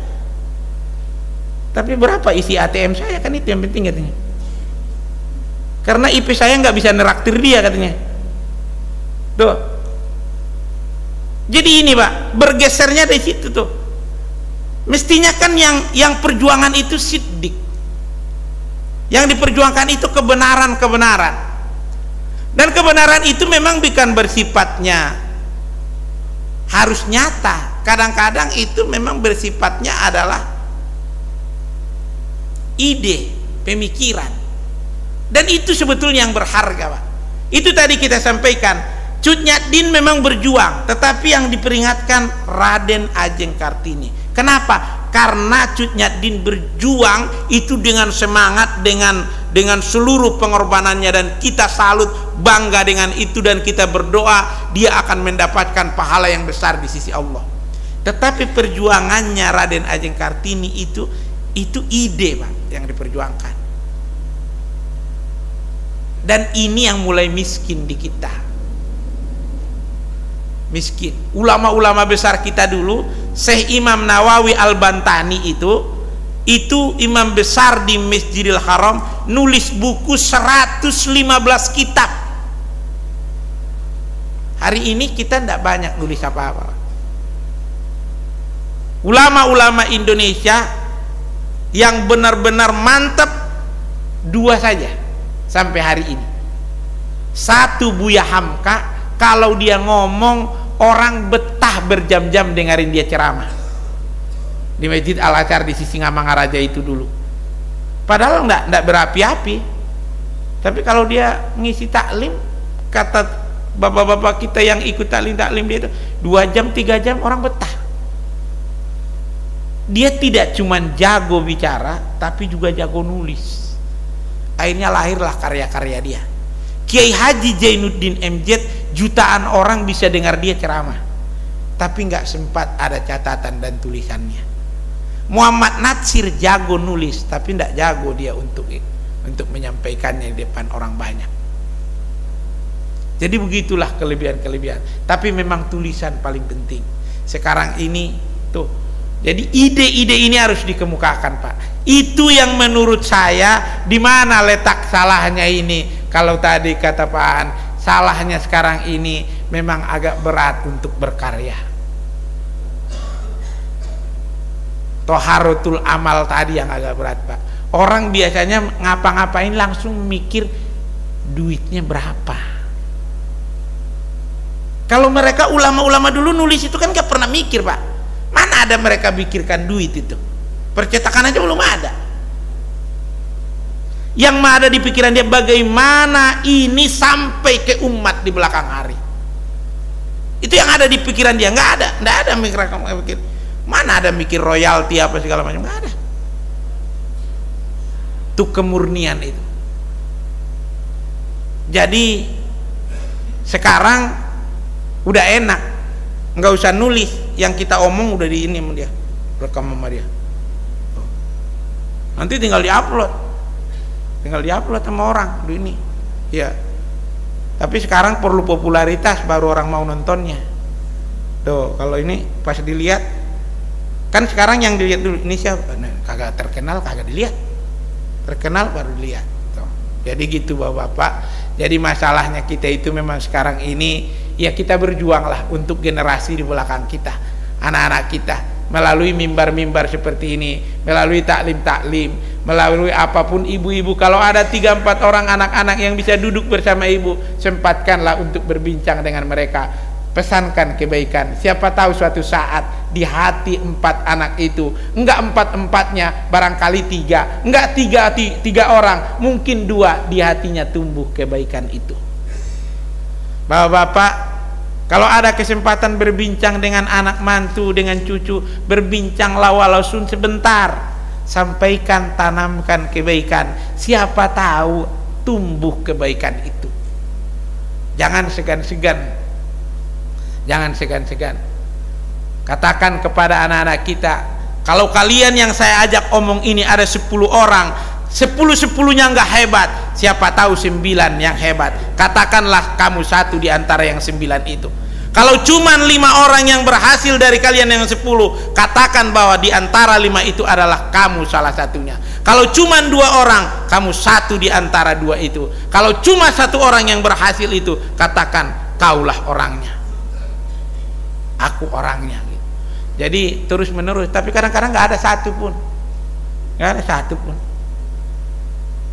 tapi berapa isi ATM saya, kan itu yang penting katanya. Karena IP saya nggak bisa neraktir dia katanya. Tuh. Jadi ini Pak, bergesernya dari situ tuh. Mestinya kan yang perjuangan itu siddiq. Yang diperjuangkan itu kebenaran-kebenaran. Dan kebenaran itu memang bukan bersifatnya harus nyata. Kadang-kadang itu memang bersifatnya adalah ide, pemikiran. Dan itu sebetulnya yang berharga, Pak. Itu tadi kita sampaikan, Cut Nyak Dien memang berjuang, tetapi yang diperingatkan Raden Ajeng Kartini. Kenapa? Karena Cut Nyak Dien berjuang itu dengan semangat, dengan seluruh pengorbanannya, dan kita salut, bangga dengan itu, dan kita berdoa dia akan mendapatkan pahala yang besar di sisi Allah. Tetapi perjuangannya Raden Ajeng Kartini itu ide, Pak, yang diperjuangkan. Dan ini yang mulai miskin di kita. Miskin. Ulama-ulama besar kita dulu, Syekh Imam Nawawi Al-Bantani itu imam besar di Masjidil Haram, nulis buku 115 kitab. Hari ini kita tidak banyak nulis apa-apa. Ulama-ulama Indonesia yang benar-benar mantap dua saja sampai hari ini. Satu, Buya Hamka, kalau dia ngomong orang betah berjam-jam dengerin dia ceramah di Masjid Al-Azhar di Sisingamangaraja itu dulu. Padahal enggak berapi-api, tapi kalau dia ngisi taklim, kata bapak-bapak kita yang ikut taklim dia itu 2 jam 3 jam orang betah. Dia tidak cuma jago bicara, tapi juga jago nulis. Akhirnya lahirlah karya-karya dia. Kiai Haji Zainuddin MZ, jutaan orang bisa dengar dia ceramah, tapi nggak sempat ada catatan dan tulisannya. Muhammad Natsir jago nulis, tapi nggak jago dia untuk menyampaikannya di depan orang banyak. Jadi begitulah kelebihan-kelebihan. Tapi memang tulisan paling penting sekarang ini tuh. Jadi ide-ide ini harus dikemukakan, Pak. Itu yang menurut saya, di mana letak salahnya ini. Kalau tadi kata Pak An, salahnya sekarang ini memang agak berat untuk berkarya. Toharotul amal tadi yang agak berat, Pak. Orang biasanya ngapa-ngapain langsung mikir duitnya berapa. Kalau mereka ulama-ulama dulu nulis itu kan gak pernah mikir, Pak. Mana ada mereka pikirkan duit itu? Percetakan aja belum ada. Yang ada di pikiran dia bagaimana ini sampai ke umat di belakang hari. Itu yang ada di pikiran dia. Nggak ada mikir. Mana ada mikir royalti apa segala macam, nggak ada. Itu kemurnian itu. Jadi sekarang udah enak, nggak usah nulis, yang kita omong udah di ini sama dia, rekam sama dia. Nanti tinggal diupload sama orang di ini. Ya. Tapi sekarang perlu popularitas baru orang mau nontonnya. Tuh, kalau ini pas dilihat, kan sekarang yang dilihat dulu ini siapa? Nah, kagak terkenal kagak dilihat. Terkenal baru dilihat. Tuh. Jadi gitu Bapak-bapak. Jadi masalahnya kita itu memang sekarang ini ya kita berjuanglah untuk generasi di belakang kita, anak-anak kita, melalui mimbar-mimbar seperti ini, melalui taklim-taklim, melalui apapun. Ibu-ibu kalau ada 3-4 orang anak-anak yang bisa duduk bersama ibu, sempatkanlah untuk berbincang dengan mereka, pesankan kebaikan. Siapa tahu suatu saat di hati 4 anak itu, enggak 4-4-nya, barangkali 3, enggak 3 orang, mungkin 2 di hatinya tumbuh kebaikan itu. Bapak-bapak, kalau ada kesempatan berbincang dengan anak mantu, dengan cucu, berbincanglah walau sebentar, sampaikan, tanamkan kebaikan. Siapa tahu tumbuh kebaikan itu. Jangan segan-segan, jangan segan-segan. Katakan kepada anak-anak kita, kalau kalian yang saya ajak omong ini ada 10 orang, 10-10-nya nggak hebat, siapa tahu 9 yang hebat. Katakanlah kamu 1 di antara yang 9 itu. Kalau cuma 5 orang yang berhasil dari kalian yang 10, katakan bahwa di antara 5 itu adalah kamu salah satunya. Kalau cuma 2 orang, kamu 1 di antara 2 itu. Kalau cuma 1 orang yang berhasil itu, katakan kaulah orangnya, aku orangnya. Jadi terus menerus. Tapi kadang-kadang nggak ada 1 pun, nggak ada 1 pun.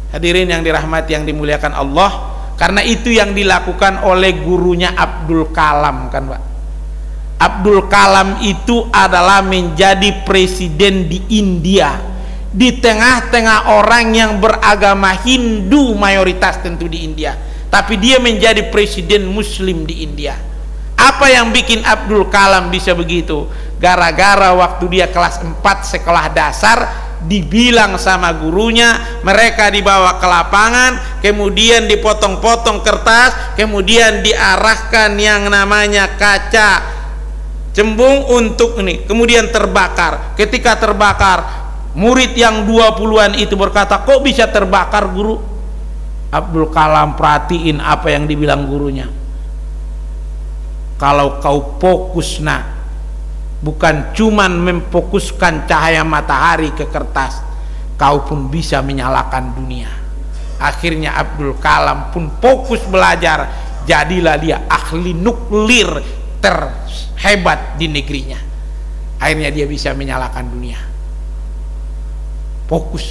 Hadirin yang dirahmati yang dimuliakan Allah, karena itu yang dilakukan oleh gurunya Abdul Kalam kan Pak. Abdul Kalam itu adalah menjadi presiden di India, di tengah-tengah orang yang beragama Hindu mayoritas tentu di India, tapi dia menjadi presiden muslim di India. Apa yang bikin Abdul Kalam bisa begitu? Gara-gara waktu dia kelas 4 sekolah dasar, dibilang sama gurunya, mereka dibawa ke lapangan, kemudian dipotong-potong kertas, kemudian diarahkan yang namanya kaca cembung untuk ini, kemudian terbakar. Ketika terbakar, murid yang 20-an itu berkata, kok bisa terbakar guru? Abdul Kalam perhatiin apa yang dibilang gurunya. Kalau kau fokus nak, bukan cuman memfokuskan cahaya matahari ke kertas, kau pun bisa menyalakan dunia. Akhirnya Abdul Kalam pun fokus belajar, jadilah dia ahli nuklir terhebat di negerinya. Akhirnya dia bisa menyalakan dunia. Fokus.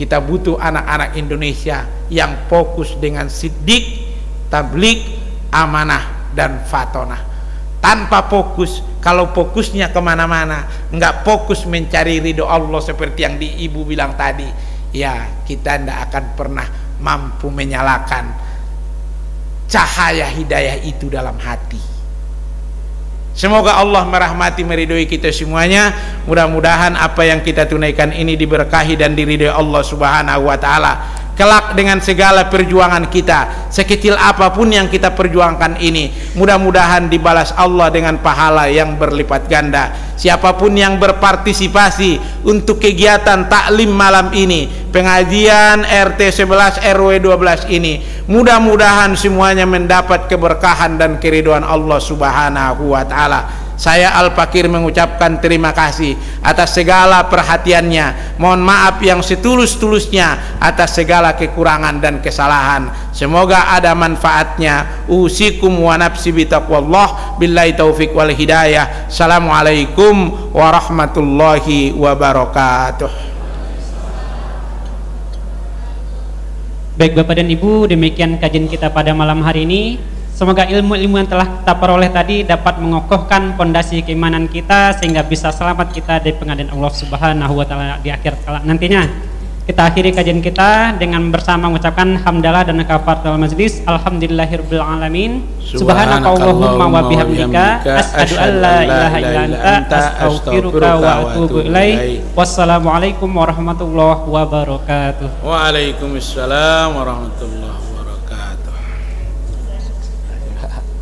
Kita butuh anak-anak Indonesia yang fokus dengan siddiq, tabligh, amanah dan fatonah. Tanpa fokus, kalau fokusnya kemana-mana, nggak fokus mencari ridho Allah seperti yang ibu bilang tadi, ya kita tidak akan pernah mampu menyalakan cahaya hidayah itu dalam hati. Semoga Allah merahmati meridhoi kita semuanya. Mudah-mudahan apa yang kita tunaikan ini diberkahi dan diridhoi Allah Subhanahu wa taala. Kelak dengan segala perjuangan kita, sekecil apapun yang kita perjuangkan ini, mudah-mudahan dibalas Allah dengan pahala yang berlipat ganda. Siapapun yang berpartisipasi untuk kegiatan taklim malam ini, pengajian RT 11 RW 12 ini, mudah-mudahan semuanya mendapat keberkahan dan keridhaan Allah Subhanahu wa taala. Saya Al-Fakir mengucapkan terima kasih atas segala perhatiannya. Mohon maaf yang setulus-tulusnya atas segala kekurangan dan kesalahan. Semoga ada manfaatnya. Usikum wa nafsi bitaqwallah. Billahi taufiq wal hidayah. Assalamualaikum warahmatullahi wabarakatuh. Baik Bapak dan Ibu, demikian kajian kita pada malam hari ini. Semoga ilmu-ilmu yang telah kita peroleh tadi dapat mengokohkan pondasi keimanan kita sehingga bisa selamat kita dari pengadilan Allah Subhanahu wa taala di akhir kala nantinya. Kita akhiri kajian kita dengan bersama mengucapkan hamdalah dan kafaratul majlis. Alhamdulillahirabbil alamin. Subhanakallahumma wa bihamdika asyhadu an la ilaha illa anta astaghfiruka wa atubu ilaik. Wassalamualaikum warahmatullahi wabarakatuh. Waalaikumsalam warahmatullahi wabarakatuh.